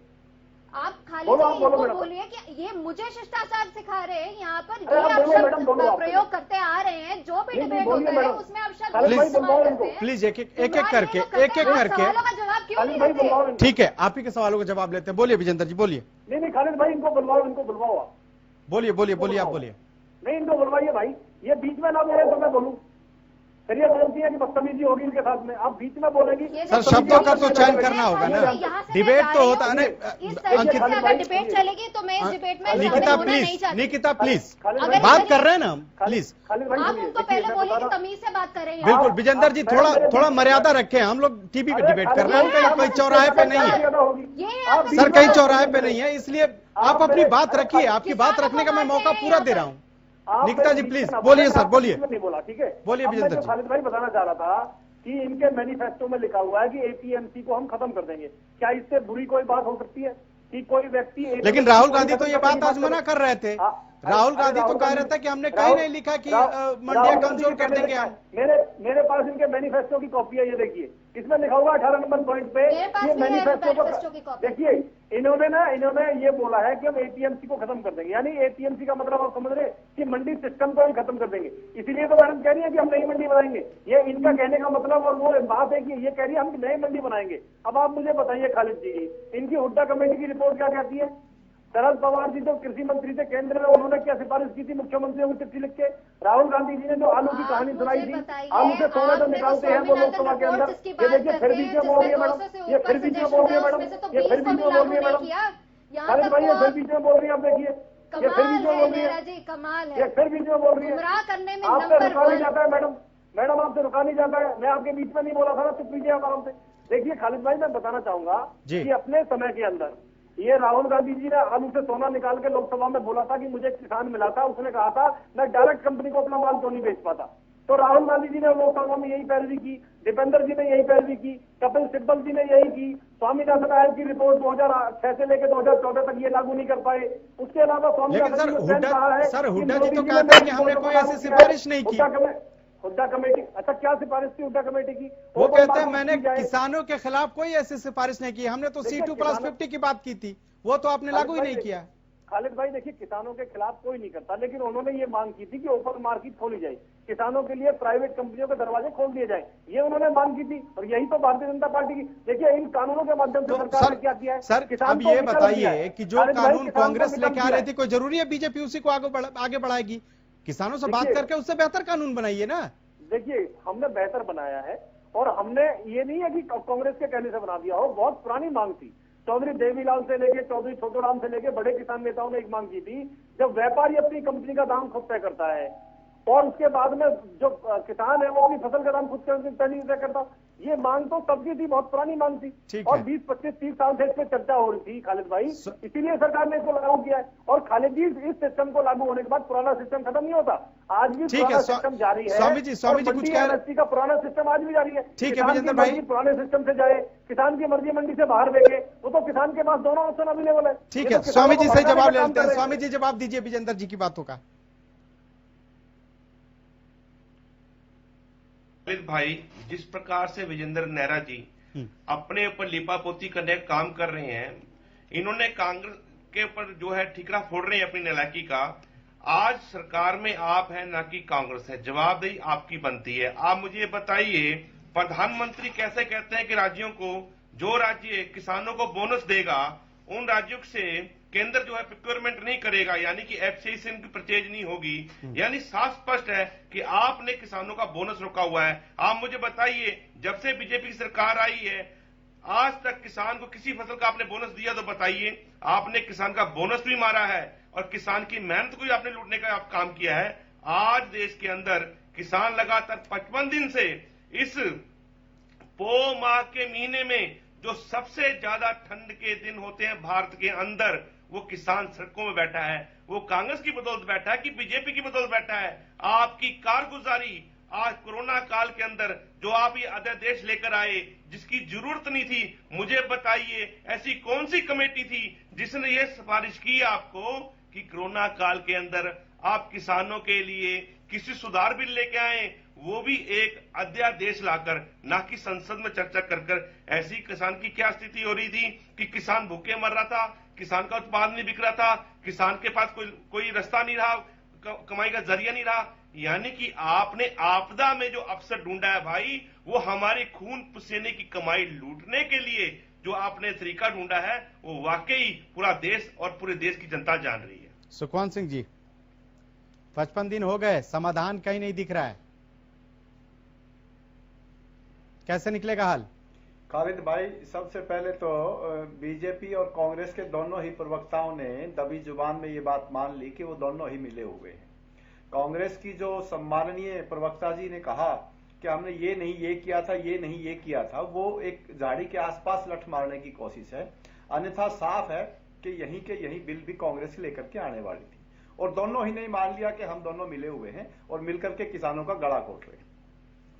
आप खाली बोलो, आप बोलो इनको मैडम। बोलिए कि ये मुझे शिष्टाचार सिखा रहे हैं यहाँ पर, अरे ये आप आप बोलो मैडम, शब्द बोलो आप। प्रयोग करते आ रहे हैं, जो भी नहीं, डिबेट बोलिए होता है मैडम। उसमें आप शब्द खालिद भाई इस्तेमाल बुलवाओ करते इनको। हैं। प्लीज एक एक इमरान करके, ये लोग एक एक करते हैं, करके। सवालों का जवाब क्यों खालिद नहीं भाई देते? बुलवाओ इनको। ठीक है, आप ही के सवालों का जवाब लेते हैं। बोलिए विजेंद्र जी, बोलिए नहीं खालिद भाई इनको बुलवाओ, इनको बुलवाओ आप। बोलिए बोलिए बोलिए, आप बोलिए। नहीं इनको बुलवाइए भाई, ये बीच में ना बोले तो मैं बोलूं। फिर ये बोलती है कि बदतमीजी होगी इनके साथ में, आप बीच में बोलेंगी। सर शब्दों का तो चयन करना होगा ना, डिबेट तो होता है ना। इस तरीके से अगर डिबेट चलेगी तो मैं इस डिबेट में निकिता शामिल होना नहीं प्लीज, चाहती। निकिता प्लीज, अगर बात कर रहे हैं ना हम, प्लीज। खालिद भाई आप सुनिए, उनको देखिए, पहले मैं बोलिए बता कि रहा हूं। तमीज से बात कर रहे हैं। बिल्कुल विजेंद्र जी, थोड़ा मर्यादा रखें, हम लोग टीवी पे डिबेट कर रहे हैं, हम कहीं चौराहे पे नहीं है ये सर, कहीं चौराहे पे नहीं है, इसलिए आप अपनी बात रखिए, आपकी बात रखने का मैं मौका पूरा दे रहा हूँ। निकिता जी प्लीज बोलिए सर, बोलिए नहीं बोला, ठीक है। बोलिए अब मैं विजेंद्र जो जी। खालिद भाई बताना चाह रहा था कि इनके मैनिफेस्टो में लिखा हुआ है कि एपीएमसी को हम खत्म कर देंगे। क्या इससे बुरी कोई बात हो सकती है कि कोई व्यक्ति लेकिन राहुल गांधी तो ये बात आज मना कर रहे थे। राहुल गांधी तो कह रहे थे कि हमने कहीं नहीं लिखा कि मंडियां कमजोर कर देंगे हम। मेरे पास इनके मैनिफेस्टो की कॉपी है, ये देखिए, इसमें लिखा हुआ 18 नंबर पॉइंट पे मेरे पास ये भी है मैनिफेस्टो की को कॉपी। देखिए। इन्होंने ये बोला है कि हम एपीएमसी को खत्म कर देंगे, यानी एपीएमसी का मतलब आप समझ रहे हैं कि मंडी सिस्टम को हम खत्म कर देंगे। इसीलिए तो मैडम कह रही है कि हम नई मंडी बनाएंगे, ये इनका कहने का मतलब। और वो बात है कि ये कह रही है हम नई मंडी बनाएंगे। अब आप मुझे बताइए खालिद जी, इनकी हुड्डा कमेटी की रिपोर्ट क्या कहती है? शरद पवार जी तो कृषि मंत्री थे केंद्र में, उन्होंने क्या सिफारिश की थी मुख्यमंत्रियों को चिट्ठी लिख के? राहुल गांधी जी ने जो आलू की कहानी सुनाई थी, आलू से सोने तो निकालते हैं वो लोकसभा के अंदर। ये देखिए फिर बीच में बोल रही है मैडम, ये फिर बीच में बोल रही है मैडम, ये फिर बीच में बोल रही है मैडम। खालिद भाई ये फिर बीच में बोल रही है, आप देखिए ये फिर बीच में बोल रही है, कमाल ये है, फिर बीच में बोल रही है। गुमराह करने में आपसे नंबर रुका नहीं 1। जाता है मैडम, मैडम आपसे रुका नहीं जाता है। मैं आपके बीच में नहीं बोला था ना, चुप लीजिए आप आराम से। देखिए खालिद भाई मैं बताना चाहूंगा कि अपने समय के अंदर ये राहुल गांधी जी ने आलू से सोना निकाल के लोकसभा में बोला था कि मुझे किसान मिला था, उसने कहा था मैं डायरेक्ट कंपनी को अपना माल क्यों नहीं बेच पाता। तो राहुल गांधी जी ने लोकसभा में यही पैरवी की, दीपेंद्र जी ने यही पैरवी की, कपिल सिब्बल जी ने यही की। स्वामीनाथन आयोग की रिपोर्ट 2006 से लेकर 2014 तक ये लागू नहीं कर पाए। उसके अलावा लेकिन सर हुड्डा जी तो ने कहते हैं कि हमने कोई ऐसी सिफारिश नहीं की। हुड्डा कमेटी, अच्छा क्या सिफारिश थी हुड्डा कमेटी की? वो कहते हैं मैंने किसानों के खिलाफ कोई ऐसी सिफारिश नहीं की, हमने तो C2+50 की बात की थी, वो तो आपने लागू ही नहीं किया। खालिद भाई देखिए, किसानों के खिलाफ कोई नहीं करता, लेकिन उन्होंने ये मांग की थी कि ओपन मार्केट खोली जाए, किसानों के लिए प्राइवेट कंपनियों के दरवाजे खोल दिए जाए, ये उन्होंने मांग की थी। और यही तो भारतीय जनता पार्टी की, देखिए इन कानूनों के माध्यम से सरकार ने क्या किया है। सर अब ये बताइए कि जो कानून कांग्रेस लेके आ रही थी, कोई जरूरी है बीजेपी उसी को आगे बढ़ाएगी? किसानों से बात करके उससे बेहतर कानून बनाइए ना। देखिए हमने बेहतर बनाया है, और हमने ये नहीं है कि कांग्रेस के कहने से बना दिया हो, बहुत पुरानी मांग थी। चौधरी देवीलाल से लेके चौधरी छोटूराम से लेके बड़े किसान नेताओं ने एक मांग की थी, जब व्यापारी अपनी कंपनी का दाम खुद तय करता है और उसके बाद में जो किसान है वो अपनी फसल का दाम खुद तय करता। ये मांग तो सबकी थी, बहुत पुरानी मांग थी, और 20, 25, 30 साल से इस पर चर्चा हो रही थी खालिद भाई, इसीलिए सरकार ने इसको लागू किया है। और खालिद जी इस सिस्टम को लागू होने के बाद पुराना सिस्टम खत्म नहीं होता, आज भी पुराना सिस्टम जारी है। स्वामी जी कुछ कह रहे हैं? का पुराना सिस्टम आज भी जारी है। ठीक है विजेंद्र भाई, पुराने सिस्टम से जाए, किसान की मर्जी मंडी से बाहर बेचे, वो तो किसान के पास दोनों ऑप्शन अवेलेबल है। ठीक है, स्वामी जी से जवाब ले लेते हैं। स्वामी जी जवाब दीजिए विजेंद्र जी की बातों का। खालिद भाई, जिस प्रकार से विजेंद्र नेहरा जी अपने ऊपर लिपापोती करने का काम कर रहे हैं, इन्होंने कांग्रेस के ऊपर जो है ठिकरा फोड़ रहे हैं अपनी नालायकी का। आज सरकार में आप हैं ना कि कांग्रेस है, जवाबदेही आपकी बनती है। आप मुझे ये बताइए, प्रधानमंत्री कैसे कहते हैं कि राज्यों को, जो राज्य किसानों को बोनस देगा उन राज्यों से केंद्र जो है प्रोक्योरमेंट नहीं करेगा, यानी कि एफसीआई से इनकी परचेज नहीं होगी। यानी साफ स्पष्ट है कि आपने किसानों का बोनस रोका हुआ है। आप मुझे बताइए, जब से बीजेपी की सरकार आई है आज तक किसान को किसी फसल का आपने बोनस दिया तो बताइए? आपने किसान का बोनस भी मारा है और किसान की मेहनत को भी आपने लूटने का आप काम किया है। आज देश के अंदर किसान लगातार 55 दिन से इस पो माह के महीने में जो सबसे ज्यादा ठंड के दिन होते हैं भारत के अंदर, वो किसान सड़कों में बैठा है, वो कांग्रेस की बदौलत बैठा है कि बीजेपी की बदौलत बैठा है? आपकी कारगुजारी आज कोरोना काल के अंदर जो आप ये अध्यादेश लेकर आए जिसकी जरूरत नहीं थी, मुझे बताइए ऐसी कौन सी कमेटी थी जिसने ये सिफारिश की आपको कि कोरोना काल के अंदर आप किसानों के लिए किसी सुधार बिल लेके आए, वो भी एक अध्यादेश लाकर, ना कि संसद में चर्चा कर। ऐसी किसान की क्या स्थिति हो रही थी कि किसान भूखे मर रहा था, किसान का उत्पाद नहीं बिक रहा था, किसान के पास कोई रास्ता नहीं रहा, कमाई का जरिया नहीं रहा। यानी कि आपने आपदा में जो अवसर ढूंढा है भाई, वो हमारे खून पसीने की कमाई लूटने के लिए जो आपने तरीका ढूंढा है, वो वाकई पूरा देश और पूरे देश की जनता जान रही है। सुखवंत सिंह जी, 55 दिन हो गए, समाधान कहीं नहीं दिख रहा है, कैसे निकलेगा हाल? खालिद भाई, सबसे पहले तो बीजेपी और कांग्रेस के दोनों ही प्रवक्ताओं ने दबी जुबान में ये बात मान ली कि वो दोनों ही मिले हुए हैं। कांग्रेस की जो सम्माननीय प्रवक्ता जी ने कहा कि हमने ये नहीं ये किया था, ये नहीं ये किया था, वो एक झाड़ी के आसपास लठ मारने की कोशिश है। अन्यथा साफ है कि यहीं के यही बिल भी कांग्रेस लेकर के आने वाली थी, और दोनों ही ने मान लिया कि हम दोनों मिले हुए हैं और मिलकर के किसानों का गला घोट रहे हैं।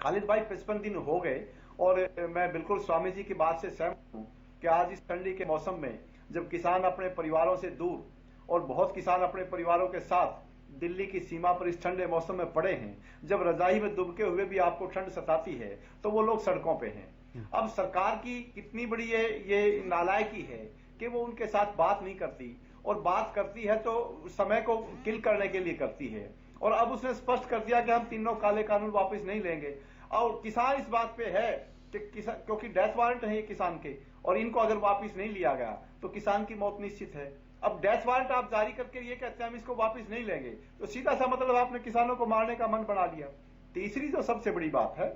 खालिद भाई, 55 दिन हो गए और मैं बिल्कुल स्वामी जी की बात से सहमत हूं कि आज इस ठंडी के मौसम में जब किसान अपने परिवारों से दूर और बहुत किसान अपने परिवारों के साथ दिल्ली की सीमा पर इस ठंडे मौसम में पड़े हैं, जब रजाई में दुबके हुए भी आपको ठंड सताती है, तो वो लोग सड़कों पे हैं। अब सरकार की कितनी बड़ी ये नालायकी है कि वो उनके साथ बात नहीं करती, और बात करती है तो समय को किल करने के लिए करती है। और अब उसने स्पष्ट कर दिया कि हम तीनों काले कानून वापस नहीं लेंगे, और किसान इस बात पे है कि किसान, क्योंकि डेथ वारंट है ये किसान के, और इनको अगर वापस नहीं लिया गया तो किसान की मौत निश्चित है। अब डेथ वारंट आप जारी करके ये कहते हैं हम इसको वापस नहीं लेंगे, तो सीधा सा मतलब आपने किसानों को मारने का मन बना लिया। तीसरी जो सबसे बड़ी बात है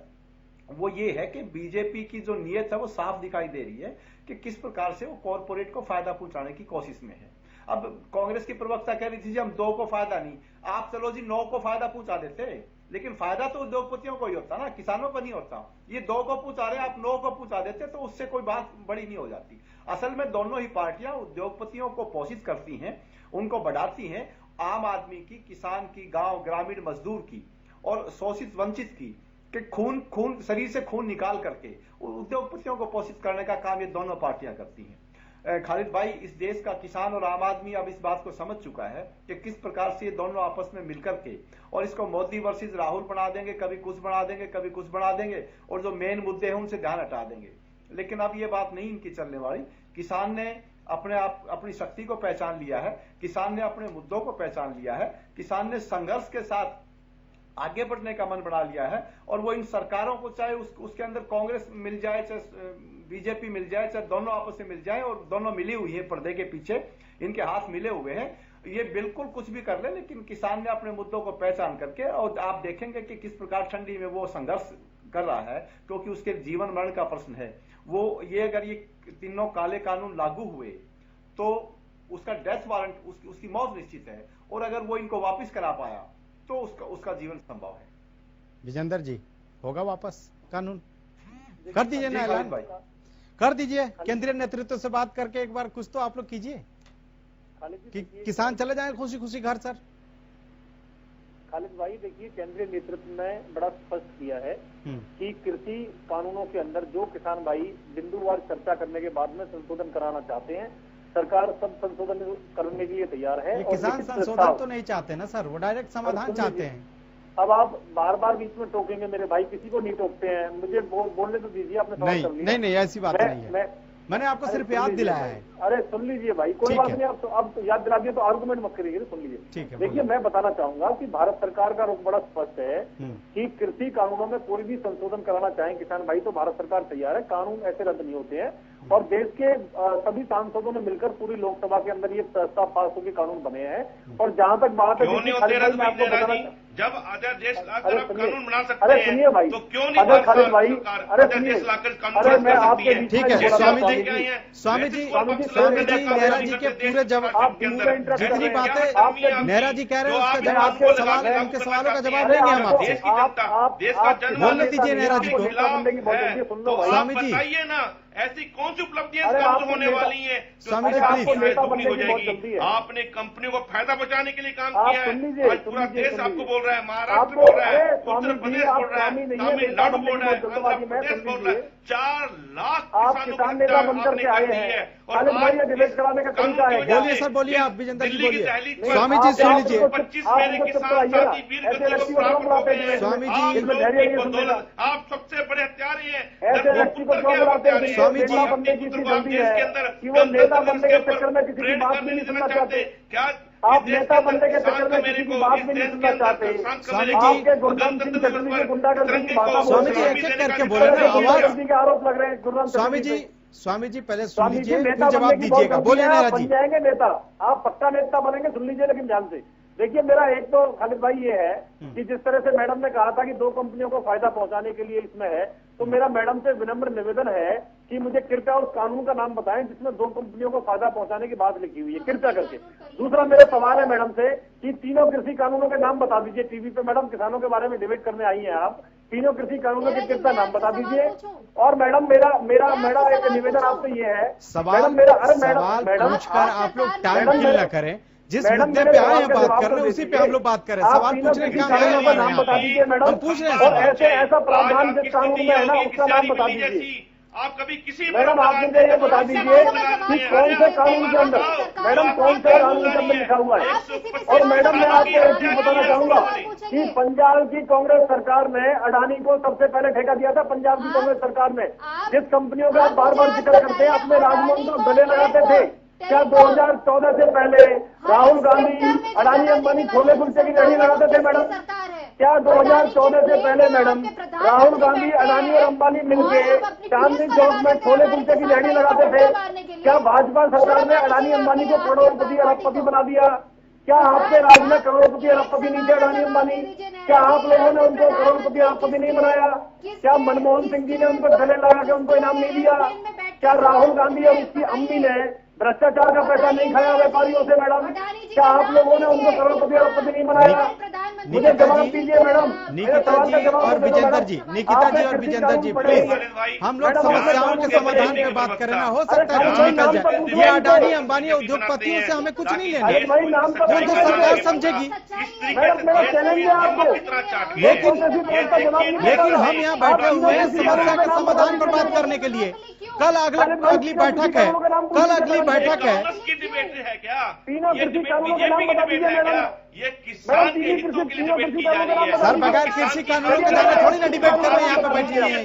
वो ये है कि बीजेपी की जो नीयत है वो साफ दिखाई दे रही है कि किस प्रकार से वो कॉर्पोरेट को फायदा पहुंचाने की कोशिश में है। अब कांग्रेस की प्रवक्ता कह रही थी जी हम 2 को फायदा नहीं, आप चलो जी 9 को फायदा पहुंचा देते, लेकिन फायदा तो उद्योगपतियों को ही होता ना, किसानों को नहीं होता। ये 2 को पहुंचा रहे, आप 9 को पहुंचा देते तो उससे कोई बात बड़ी नहीं हो जाती। असल में दोनों ही पार्टियां उद्योगपतियों को पोषित करती हैं, उनको बढ़ाती हैं, आम आदमी की, किसान की, गांव ग्रामीण मजदूर की और शोषित वंचित की कि खून शरीर से खून निकाल करके उद्योगपतियों को पोषित करने का काम ये दोनों पार्टियां करती हैं। खालिद भाई, इस देश का किसान और आम आदमी अब इस बात को समझ चुका है कि किस प्रकार से ये दोनों आपस में मिलकर के, और इसको मोदी वर्सेस राहुल बना देंगे, कभी कुछ बना देंगे, कभी कुछ बना देंगे, और जो मेन मुद्दे हैं उनसे ध्यान हटा देंगे। लेकिन अब ये बात नहीं इनकी चलने वाली। किसान ने अपनी शक्ति को पहचान लिया है, किसान ने अपने मुद्दों को पहचान लिया है, किसान ने संघर्ष के साथ आगे बढ़ने का मन बना लिया है, और वो इन सरकारों को, चाहे उसके अंदर कांग्रेस मिल जाए, चाहे बीजेपी मिल जाए, चाहे दोनों आपस में मिल जाए, और दोनों मिली हुई है पर्दे के पीछे, इनके हाथ मिले हुए हैं, ये बिल्कुल कुछ भी कर ले, लेकिन किसान ने अपने मुद्दों को पहचान करके, और आप देखेंगे कि किस प्रकार ठंडी में वो संघर्ष कर रहा है, क्योंकि उसके जीवन मरण का प्रश्न है। वो ये अगर ये तीनों काले कानून लागू हुए तो उसका डेथ वारंट, उसकी मौत निश्चित है, और अगर वो इनको वापस करा पाया तो उसका जीवन संभव है। विजेंद्र जी, होगा वापस कानून? कर दीजिए ना ऐलान भाई, कर दीजिए, केंद्रीय नेतृत्व से बात करके एक बार कुछ तो आप लोग कीजिए कि किसान चले जाए खुशी खुशी घर। सर खालिद भाई, देखिए, केंद्रीय नेतृत्व ने बड़ा स्पष्ट किया है कि कृषि कानूनों के अंदर जो किसान भाई बिंदुवार चर्चा करने के बाद में संशोधन कराना चाहते हैं, सरकार सब संशोधन करने के लिए तैयार है। किसान संशोधन तो नहीं चाहते ना सर, वो डायरेक्ट समाधान चाहते हैं। अब आप बार बार बीच में टोकेंगे मेरे भाई, किसी को नहीं टोकते हैं, मुझे बोलने तो दीजिए। आपने नहीं ऐसी बात नहीं है, मैंने आपको सिर्फ याद दिलाया है। अरे सुन लीजिए भाई, कोई बात नहीं, अब तो याद दिला दिया तो आर्गुमेंट मत करिए, सुन लीजिए। देखिए, मैं बताना चाहूंगा कि भारत सरकार का रुख बड़ा स्पष्ट है कि कृषि कानूनों में कोई भी संशोधन कराना चाहे किसान भाई तो भारत सरकार तैयार है। कानून ऐसे रद्द नहीं होते हैं, और देश के सभी सांसदों ने मिलकर पूरी लोकसभा के अंदर ये प्रस्ताव पास होकर कानून बने हैं। और जहां तक बात है, जब अध्यादेश लाकर आप कानून बना सकते अरे सुनिए हैं भाई, तो क्यों नहीं अरे खालिद भाई, सरकार अरे अध्यादेश लाकर कानून अरे पास मैं कर सकती आपके है? बीच ठीक में है, बोला स्वामी था, जी, स्वामी जी नेहरा जी के पूरे जवाब, जितनी बातें नेहरा जी कह रहे हैं उसका जवाब, उनके सवालों का जवाब लेंगे हम आपसे। देश की जनता, देश का जन्म बोलने दीजिए नेहरा जी को। स्वामी जी बताइए ना, ऐसी कौन सी उपलब्धियां कानून होने वाली हैं जो स्वामी जी, आपको प्लीज। नेता बनने हो जाएगी? आपने कंपनियों को फायदा बचाने के लिए काम किया है, आज पूरा देश आपको बोल रहा है, महाराष्ट्र बोल रहा है, उत्तर प्रदेश बोल रहा है, तमिलनाडु बोल रहा है, आंध्र प्रदेश बोल रहा है, 4 लाख किसानों को आपने कर दी है। और बोलिए सर, बोलिए आप, विजेंद्र जी बोलिए। स्वामी जी सुन लीजिए। 25 मेरे किसान साथी वीर गति को प्राप्त हो गए हैं। स्वामी जी, आप लोगों की बदौलत आप सबसे बड़े हत्यारे हैं। स्वामी जी, के अंदर क्या आप नेता बनने के चक्कर में किसी की बात भी नहीं सुनना चाहते। आपके गुरनाम सिंह चटर्जी के गुंडागर्दी की भाषा स्वामी जी एक एक करके बोले ना, आवाज। के आरोप लग रहे हैं गुरनाम स्वामी जी पहले सुन स्वामी जी, लीजिए, नेता जवाब बनने की बहुत दीजिएगा। बोलिए गलती है, नेहरा आप जी। बन जाएंगे नेता, आप पक्का नेता बनेंगे, सुन लीजिए लेकिन ध्यान से। देखिए मेरा एक तो खालिद भाई ये है कि जिस तरह से मैडम ने कहा था कि 2 कंपनियों को फायदा पहुंचाने के लिए इसमें है, तो मेरा मैडम से विनम्र निवेदन है कि मुझे कृपया उस कानून का नाम बताएं जिसमें 2 कंपनियों को फायदा पहुंचाने की बात लिखी हुई है, कृपया करके। दूसरा मेरा सवाल है मैडम से कि तीनों कृषि कानूनों के नाम बता दीजिए। टीवी पे मैडम किसानों के बारे में डिबेट करने आई हैं आप, तीनों कृषि कानूनों के कृपया नाम बता दीजिए। और मैडम मेरा एक निवेदन आपसे ये है, सवाल पूछकर आप लोग टाइम किल न करें। जिस मुद्दे पे आए हैं बात करने, उसी पे हम लोग बात करें। सवाल पूछने का नाम बता दीजिए मैडम, हम पूछ रहे हैं और ऐसा प्रावधान जिस कानून में है ना उसका नाम बता दीजिए। आप कभी किसी मैडम आप मुझे ये बता दीजिए कि कौन से कानून के अंदर, मैडम कौन से कानून के अंदर लिखा हुआ है। और मैडम मैं आपको एक चीज बताना चाहूंगा कि पंजाब की कांग्रेस सरकार ने अडानी को सबसे पहले ठेका दिया था। पंजाब की कांग्रेस सरकार ने जिस कंपनियों का आप बार बार जिक्र करते हैं, अपने राजमहल को गले लगाते थे। क्या 2014 से पहले राहुल गांधी अडानी अंबानी छोले कुलचे की लड़ी लगाते थे मैडम? क्या 2014 से पहले मैडम राहुल गांधी अडानी और अंबानी मिलकर चांदनी चौक में छोले कुलचे की लड़ी लगाते थे? क्या भाजपा सरकार ने अडानी अंबानी को करोड़पति अरबपति बना दिया? क्या आपके राज्य में करोड़पति अरबपति नहीं थे अडानी अंबानी? क्या आप लोगों ने उनको करोड़पति अरबपति नहीं बनाया? क्या मनमोहन सिंह जी ने उनको गले लगा के उनको इनाम नहीं दिया? क्या राहुल गांधी और उसकी अम्मी ने भ्रष्टाचार का पैसा नहीं खाया व्यापारियों से मैडम? क्या आप लोगों ने उनको करोड़पति अरबपति नहीं बनाया? मुझे जवाब दीजिए मैडम। निकिता जी और विजेंद्र जी, निकिता जी और विजेंद्र जी प्लीज, हम लोग समस्याओं के समाधान पे बात करें ना। हो सकता है कुछ निकल जाए। ये अडानी अंबानी उद्योगपतियों से हमें कुछ नहीं लेना, वो तो सरकार समझेगी। लेकिन हम यहाँ बैठे हुए हैं समस्या के समाधान पर बात करने के लिए। कल अगली बैठक है, कल अगली बैठक है। ये किसान के हितों के लिए डिबेट की जा रही है सर। बगैर कृषि कानूनों के द्वारा थोड़ी ना डिबेट कर रहे हैं, यहाँ पे बैठी नहीं है।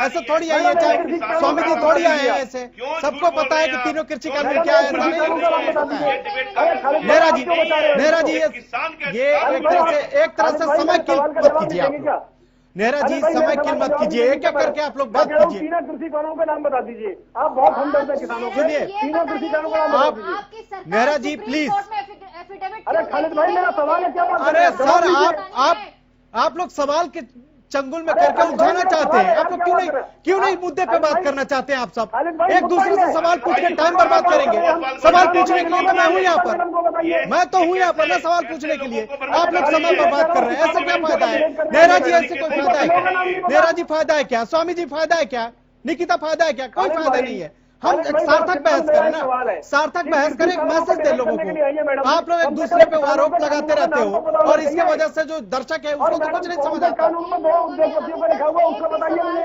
ऐसे थोड़ी आई है, चाहे स्वामी जी थोड़ी आए हैं ऐसे। सबको पता है कि तीनों कृषि कानून क्या है। नेहरा जी ये एक तरह से समय किल मत कीजिए आप। नेहरा जी समय किल मत कीजिए, एक एक करके आप लोग बात कीजिए। तीनों कृषि कानूनों का नाम बता दीजिए। आप बहुत हमदर्द है किसानों के। सुनिए, तीनों कृषि कानूनों का नाम बता दीजिए। नेहरा जी प्लीज। अरे खालिद भाई मेरा सवाल है, क्या बात? अरे सर आप लोग सवाल के चंगुल में करके उलझाना चाहते हैं। आप लोग क्यों नहीं मुद्दे पे बात करना चाहते हैं? आप सब एक दूसरे से सवाल पूछ के टाइम पर बात करेंगे। सवाल पूछने के लिए मैं हूँ यहाँ पर, मैं तो हूँ यहाँ पर ना सवाल पूछने के लिए। आप लोग समय पर बात कर रहे हैं, ऐसे क्या फायदा है? नेहरा जी ऐसे कोई फायदा है क्या? नेहरा जी फायदा है क्या? स्वामी जी फायदा है क्या? निकिता फायदा है क्या? कोई फायदा नहीं है। हम एक सार्थक बहस करें ना, सार्थक बहस करें, एक मैसेज दे लोगों को। आप लोग एक दूसरे पे आरोप लगाते रहते हो और इसके वजह से जो दर्शक है उसको तो कुछ नहीं समझ आता।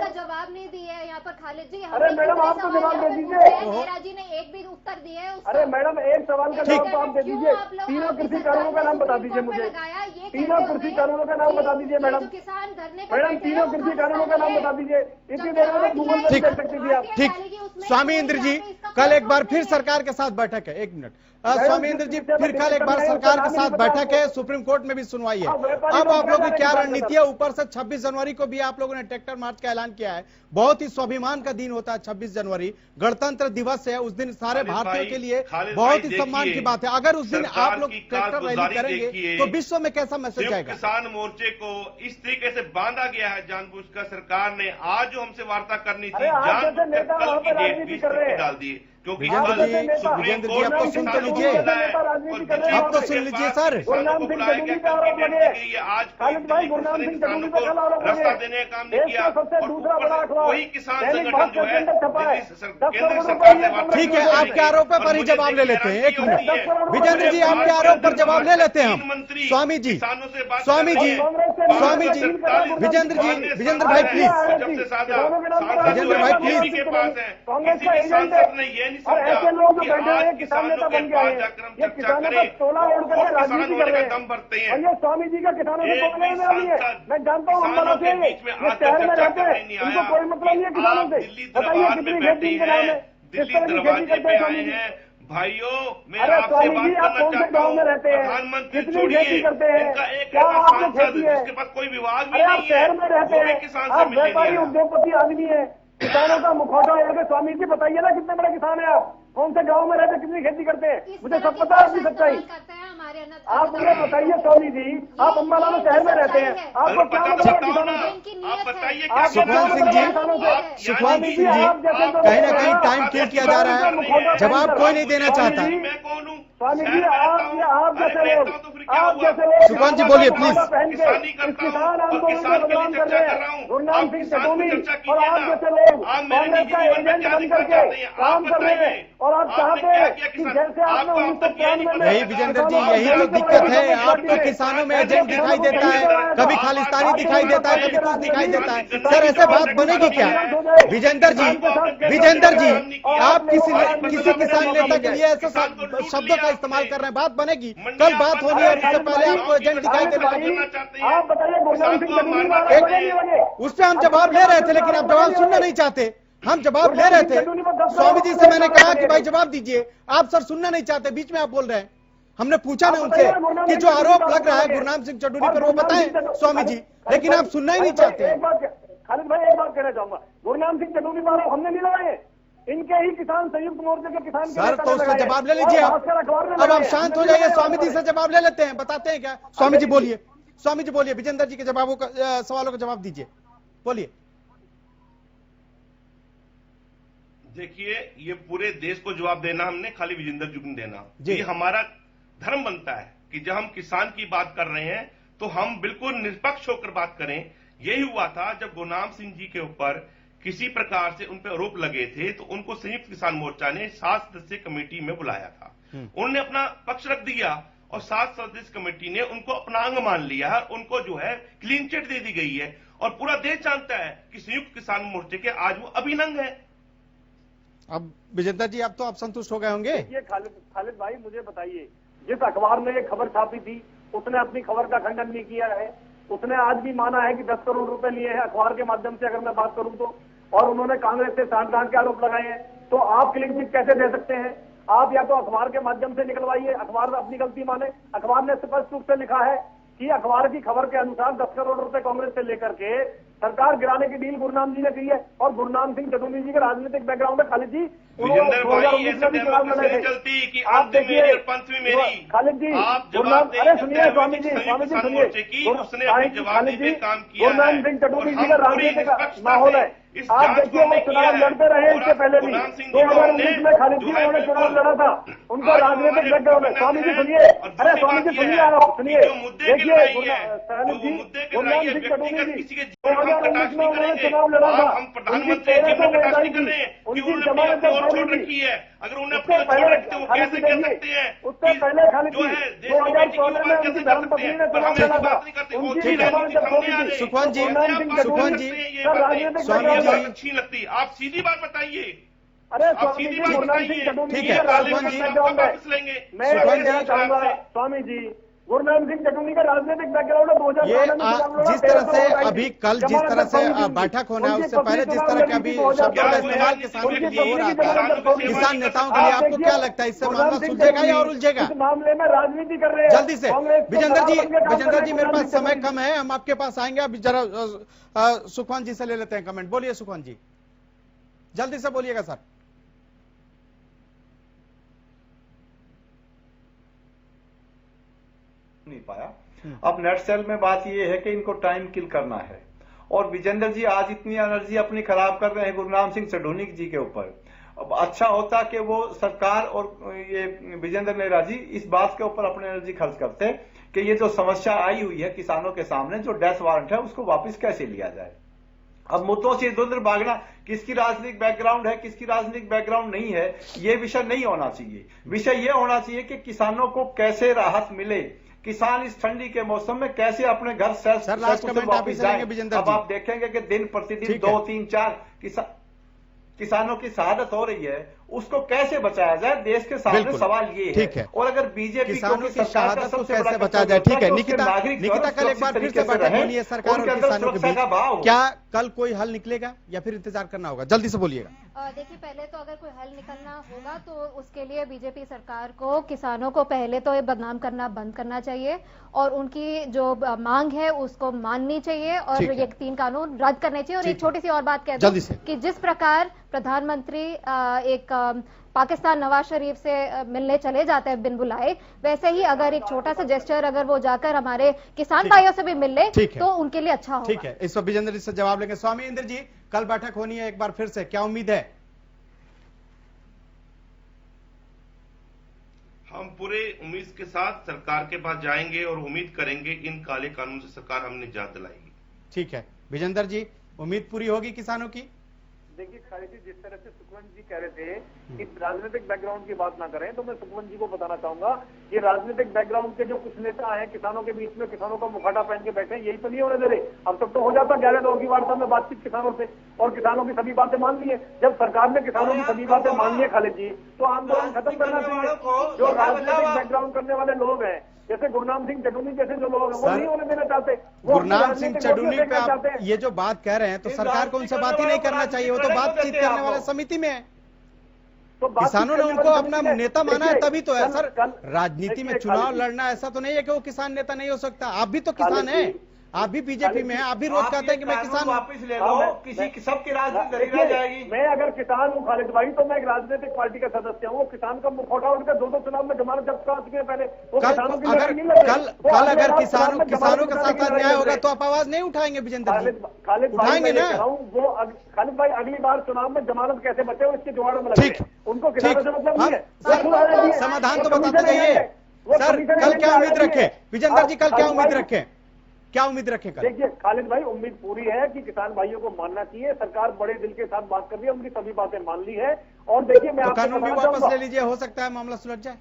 जवाब नहीं दिया है यहाँ पर खालिद जी। अरे मैडम आप तो जवाब दे दीजिए। नेहरा जी ने एक भी उत्तर दिया है। अरे मैडम एक सवाल का जवाब तो आप दे दीजिए। तीनों कृषि कानूनों का नाम बता दीजिए मुझे। तीनों कृषि कानूनों का नाम बता दीजिए मैडम। मैडम तीनों कृषि कानूनों का नाम बता दीजिए। इतनी देर में गूगल पर देख सकती थी आप। ठीक, स्वामी इंद्र जी कल एक बार फिर सरकार के साथ बैठक है। 1 मिनट स्वामी इंद्र जी, फिर कल एक बार सरकार के साथ बैठक है, सुप्रीम कोर्ट में भी सुनवाई है। अब आप लोगों की क्या रणनीति है? ऊपर से 26 जनवरी को भी आप लोगों ने ट्रैक्टर मार्च का ऐलान किया है। बहुत ही स्वाभिमान का दिन होता है 26 जनवरी, गणतंत्र दिवस है। उस दिन सारे भारतीयों के लिए बहुत ही सम्मान की बात है। अगर उस दिन आप लोग ट्रैक्टर रैली करेंगे तो विश्व में कैसा मैसेज जाएगा? किसान मोर्चे को इस तरीके से बांधा गया है जानबूझकर सरकार ने। आज जो हमसे वार्ता करनी थी जानबूझकर कल की डेट बीच में डाल दी, क्योंकि विजेंद्र जी आपको सुन तो लीजिए, आपको सुन लीजिए सर। आज रास्ता देने का काम नहीं किया और वही किसान संगठन जो है केंद्र सरकार से। ठीक है, आपके आरोप पर ही जवाब ले लेते हैं। 1 मिनट विजेंद्र जी, आपके आरोप पर जवाब ले लेते हैं हम। स्वामी जी, स्वामी जी, स्वामी जी, विजेंद्र जी, विजेंद्र भाई प्लीज, विजेंद्र भाई प्लीज। सांसद ने ये और ऐसे लोग जो बैठे हैं किसान नेता बन गए हैं, ये किसानों का टोला ओढ़ करके राजनीति कर रहे हैं। और ये स्वामी जी का किसानों से बोलने में नहीं है। मैं जानता हूँ अम्बाला से ये शहर में रहते हैं, इनको कोई मतलब नहीं है किसानों से। बताइए कितनी खेती के नाम है, किस तरह की खेती करते हैं स्वामी जी? भाइयों, मैं अरे आपसे स्वामी जी, आप कौन से गाँव में रहते हैं, प्रधानमंत्री कितनी खेती करते हैं, क्या आपको खेती है? उसके पास कोई विभाग भी अरे आप नहीं शहर में रहते है, हैं, आप व्यापारी उद्योगपति आदमी है, किसानों का मुखौटा ओढ़ के। स्वामी जी बताइए ना कितने बड़े किसान है आप, कौन से गांव में रहते, कितनी खेती करते हैं? मुझे सब पता है आपकी सच्चाई। आप मुझे बताइए स्वामी जी, आप अम्बाला में शहर में रहते हैं, आपको क्या मतलब है किसानों से? आप बताइए। सुखवंत सिंह जी, सुखवंत सिंह जी, कहीं ना कहीं टाइम किल किया जा रहा है, जवाब कोई नहीं देना चाहता। मैं कौन हूँ? स्वामी जी, आप जैसे लोग, सुखवंत जी बोलिए प्लीज। किसान आंदोलन को बदनाम कर रहे हैं गुरनाम सिंह चटोनी, और आप जैसे लोग कांग्रेस का एजेंट बन करके काम कर रहे हैं। और आप चाहते हैं कि जैसे आपने 1993 में। यही विजेंद्र जी, यही तो दिक्कत है। आपको किसानों में एजेंट दिखाई देता है, कभी खालिस्तानी दिखाई देता है, कभी कुछ दिखाई देता है। सर ऐसे बात बनेगी क्या? विजेंद्र जी, विजेंद्र जी, आप किसी किसान नेता के लिए ऐसे शब्दों का इस्तेमाल कर रहे हैं, बात बनेगी? कल बात होनी है, उससे पहले आपको एजेंट दिखाई देने लगे। आप बताइए गुरनाम सिंह चटोनी उस पर हम जवाब ले रहे थे, लेकिन आप जवाब सुनना नहीं चाहते। हम जवाब ले रहे थे, स्वामी जी से मैंने कहा कि भाई जवाब दीजिए, आप सर सुनना नहीं चाहते, बीच में आप बोल रहे हैं। हमने पूछा ना उनसे कि जो आरोप लग रहा है गुरनाम सिंह चटोनी पर वो बताएं स्वामी जी, लेकिन आप सुनना ही नहीं चाहते। खालिद भाई एक बात कहना चाहूंगा, गुरनाम सिंह चटोनी पर आरोप हमने नहीं लगाए, इनके ही किसान संयुक्त मोर्चे के किसान। सर तो उसका जवाब ले लीजिए आप। अब आप शांत हो जाइए, स्वामी जी से जवाब ले लेते हैं, बताते हैं क्या। स्वामी जी बोलिए, स्वामी जी बोलिए, विजेंद्र जी के जवाबों का सवालों का जवाब दीजिए, बोलिए। देखिए, ये पूरे देश को जवाब देना हमने, खाली विजेंद्र जी को देना। ये हमारा धर्म बनता है कि जब हम किसान की बात कर रहे हैं तो हम बिल्कुल निष्पक्ष होकर बात करें। यही हुआ था जब गुरनाम सिंह जी के ऊपर किसी प्रकार से उन पर आरोप लगे थे, तो उनको संयुक्त किसान मोर्चा ने 7 सदस्यीय कमेटी में बुलाया था। उन्होंने अपना पक्ष रख दिया और 7 सदस्यीय कमेटी ने उनको अपना अंग मान लिया है, उनको जो है क्लीन चिट दे दी गई है। और पूरा देश जानता है कि संयुक्त किसान मोर्चे के आज वो अभिनंग है। अब विजेंद्र जी, अब तो आप संतुष्ट हो गए होंगे। ये खालिद भाई मुझे बताइए, जिस अखबार ने ये खबर छापी थी उसने अपनी खबर का खंडन नहीं किया है। उसने आज भी माना है कि 10 करोड़ रुपए लिए हैं अखबार के माध्यम से, अगर मैं बात करूं तो। और उन्होंने कांग्रेस से सांठगांठ के आरोप लगाए हैं। तो आप क्लीन चिट कैसे दे सकते हैं? आप या तो अखबार के माध्यम से निकलवाइए, अखबार अपनी गलती माने। अखबार ने स्पष्ट रूप से लिखा है कि अखबार की खबर के अनुसार 10 करोड़ रुपए कांग्रेस से लेकर के सरकार गिराने की डील गुरनाम जी ने की है। और गुरनाम सिंह चटोनी जी के राजनीतिक बैकग्राउंड है खालिद जी, आप देखिए खालिद जी, अरे सुनिए स्वामी जी, सुनिए, खालिद जी, गुरनाम सिंह चटोनी जी का राजनीतिक माहौल है। आप देखिए वो चुनाव लड़ते रहे, इससे पहले भी 2019 में खालिद जी उन्होंने चुनाव लड़ा था, उनका राजनीतिक बैकग्राउंड है। स्वामी जी सुनिए, अरे स्वामी जी सुनिए, आप सुनिए, देखिए खालिद जी, गुरनाम सिंह चटोनी जी 2019 में उन्होंने चुनाव लड़ा था, उनकी 13 सौ उम्मीदवारी थी, उनकी जमानत रखी है। अगर उन्हें अपने छोड़ रखते हो कैसे कह सकते हैं? उससे पहले खालिद जी 2014 में उनकी धर्मपत्नी ने चुनाव लड़ा था, उनकी जमानत जब होगी थी। सुखवंत जी, सुखवंत जी, राजनीतिक अच्छी लगती, आप सीधी बात बताइए। अरे स्वामी जी, गुरनाम सिंह चटोनी जी ठीक है, राजनीतिक बैकग्राउंड है। मैं कहना चाहूंगा स्वामी जी, गुरनाम सिंह चटर्जी का राजनीतिक बैकग्राउंड है। 2014 ये जिस तरह से अभी कल जिस तरह से बैठक होना है उससे पहले जिस तरह के अभी शब्दों का इस्तेमाल किसानों के लिए हो रहा था, किसान नेताओं के लिए, आपको क्या लगता है इससे मामला सुलझेगा या और उलझेगा? इस मामले में राजनीति कर रहे हैं जल्दी से विजेंद्र जी मेरे पास समय कम है, हम आपके पास आएंगे। अभी जरा सुखवंत जी से ले लेते हैं कमेंट। बोलिए सुखवंत जी, जल्दी से बोलिएगा सर। नहीं पाया। अब नेट सेल में बात यह है कि इनको टाइम किल करना है, और विजेंद्र जी आज इतनी एनर्जी अपनी खराब कर रहे हैं गुरनाम सिंह चढ़ूनी जी के ऊपर। अब अच्छा होता कि वो सरकार और ये विजेंद्र नेहरा जी इस बात के ऊपर अपनी एनर्जी खर्च करते कि ये जो समस्या आई हुई है किसानों के सामने, जो डेथ वारंट है, उसको वापस कैसे लिया जाए। अब मुद्दों से इधर उधर भागना, किसकी राजनीतिक बैकग्राउंड है, किसकी राजनीतिक बैकग्राउंड नहीं है, ये विषय नहीं होना चाहिए। विषय ये होना चाहिए कि किसानों को कैसे राहत मिले, किसान इस ठंडी के मौसम में कैसे अपने घर सर लास्ट कमेंट आप ही से लेंगे विजेंद्र जी। अब आप देखेंगे कि दिन प्रतिदिन 2, 3, 4 किसानों की शहादत हो रही है, उसको कैसे बचाया जाए, देश के सामने सवाल ये है। और अगर बीजेपी किसानों की शहादत को कैसे बचाया जाए, ठीक है। निकिता कल एक बार फिर से बैठक होनी है सरकार और किसानों के बीच, क्या कल कोई हल निकलेगा या फिर इंतजार करना होगा? जल्दी से बोलिएगा। देखिए, पहले तो अगर कोई हल निकलना होगा तो उसके लिए बीजेपी सरकार को किसानों को पहले तो ये बदनाम करना बंद करना चाहिए और उनकी जो मांग है उसको माननी चाहिए और ये 3 कानून रद्द करने चाहिए। और एक छोटी सी और बात कह दूं कि जिस प्रकार प्रधानमंत्री एक पाकिस्तान नवाज शरीफ से मिलने चले जाते हैं बिन बुलाए, वैसे ही अगर एक छोटा सा जेस्चर अगर वो जाकर हमारे किसान भाइयों से भी मिल ले तो उनके लिए अच्छा होगा। ठीक है, इस पर विजेंद्र जी से जवाब लेंगे। स्वामी इंद्र जी, कल बैठक होनी है एक बार फिर से, क्या उम्मीद है? हम पूरे उम्मीद के साथ सरकार के पास जाएंगे और उम्मीद करेंगे इन काले कानून से सरकार हमें निजात दिलाएगी। ठीक है विजेंद्र जी, उम्मीद पूरी होगी किसानों की? देखिए खालिद जी, जिस तरह से सुखवंत जी कह रहे थे कि राजनीतिक बैकग्राउंड की बात ना करें, तो मैं सुखवंत जी को बताना चाहूंगा कि राजनीतिक बैकग्राउंड के जो कुछ नेता हैं किसानों के बीच में किसानों का मुखौटा पहन के बैठे हैं, यही तो नहीं होने दे रहे। अब तक तो हो जाता 11 लोगों की वार्ता में बातचीत किसानों से और किसानों की सभी बातें मान ली है। जब सरकार ने किसानों की सभी बातें मान ली है खालिद जी, तो आंदोलन खत्म करना चाहिए। जो राजनीतिक बैकग्राउंड करने वाले लोग हैं जैसे गुरनाम सिंह चटर्जी जैसे जो लोग हैं वो नहीं होने देना चाहते। गुरनाम सिंह चटर्जी पे आप ये जो बात कह रहे हैं तो सरकार को उनसे बात ही नहीं करना चाहिए, वो तो बातचीत करने वाले समिति में है। तो किसानों ने उनको अपना नेता माना है तभी तो है सर। राजनीति में चुनाव लड़ना ऐसा तो नहीं है कि वो किसान नेता नहीं हो सकता। आप भी तो किसान हैं, आप भी बीजेपी में हैं, आप भी रोज कहते हैं कि मैं किसान वापस ले लो, किसी सबकी राजनीति रह जाएगी। मैं अगर किसान हूँ खालिद भाई तो मैं एक राजनीतिक पार्टी का सदस्य हूँ। वो किसान का मुखौटा उनका 2 चुनाव में जमानत जब्त करा चुके हैं पहले। कल अगर किसानों के साथ अन्याय होगा तो आप आवाज नहीं उठाएंगे विजेंद्र जी? खालिद उठाएंगे ना। वो खालिद भाई अगली बार चुनाव में जमानत कैसे बचे हो इसके जुगाड़ में लगे। उनको किसानों से मतलब नहीं है। समाधान तो बताते जाइए सर। कल क्या उम्मीद रखे विजेंद्र जी, कल क्या उम्मीद रखे, क्या उम्मीद रखें? देखिए खालिद भाई, उम्मीद पूरी है कि किसान भाइयों को मानना चाहिए। सरकार बड़े दिल के साथ बात कर रही है, उनकी सभी बातें मान ली है। और देखिए मैं कानून भी वापस ले लीजिए, हो सकता है मामला सुलझ जाए।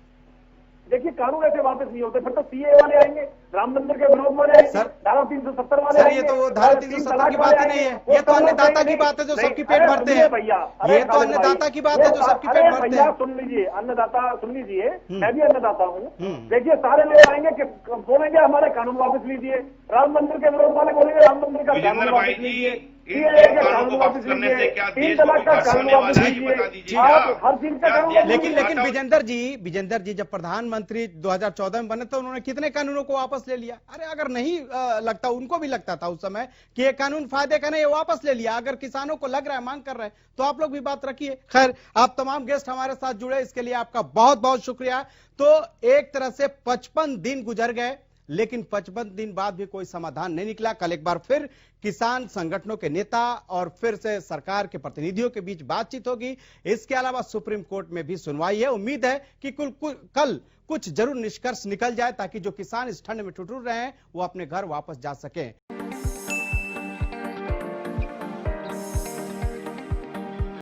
देखिए कानून ऐसे वापस नहीं होते, फिर तो सीए वाले आएंगे, राम मंदिर के विरोध वाले आएंगे, धारा 370 वाले आएंगे। ये तो धारा 370 की बात ही नहीं है, ये तो अन्नदाता की बात है जो सबकी पेट भरते हैं भैया। ये तो अन्नदाता की बात है जो सबकी पेट भरते हैं। सुन लीजिए अन्नदाता, सुन लीजिए, मैं भी अन्नदाता हूँ। देखिए सारे लोग आएंगे कि बोलेंगे हमारे कानून वापस लीजिए, राम मंदिर के विरोध वाले बोलेंगे राम मंदिर का कानून वापस लीजिए, कानून वापस करने से क्या देश को विकास होने वाला है ये बता दीजिए। लेकिन विजेंद्र जी जब प्रधानमंत्री 2014 में बने तो उन्होंने कितने कानूनों को वापस ले लिया? अरे अगर नहीं लगता, उनको भी लगता था उस समय कि ये कानून फायदे का नहीं, वापस ले लिया। अगर किसानों को लग रहा है, मांग कर रहे हैं, तो आप लोग भी बात रखिए। खैर, आप तमाम गेस्ट हमारे साथ जुड़े, इसके लिए आपका बहुत बहुत शुक्रिया। तो एक तरह से 55 दिन गुजर गए, लेकिन 55 दिन बाद भी कोई समाधान नहीं निकला। कल एक बार फिर किसान संगठनों के नेता और फिर से सरकार के प्रतिनिधियों के बीच बातचीत होगी। इसके अलावा सुप्रीम कोर्ट में भी सुनवाई है। उम्मीद है कि कल कुछ जरूर निष्कर्ष निकल जाए ताकि जो किसान इस ठंड में ठिठुर रहे हैं वो अपने घर वापस जा सकें।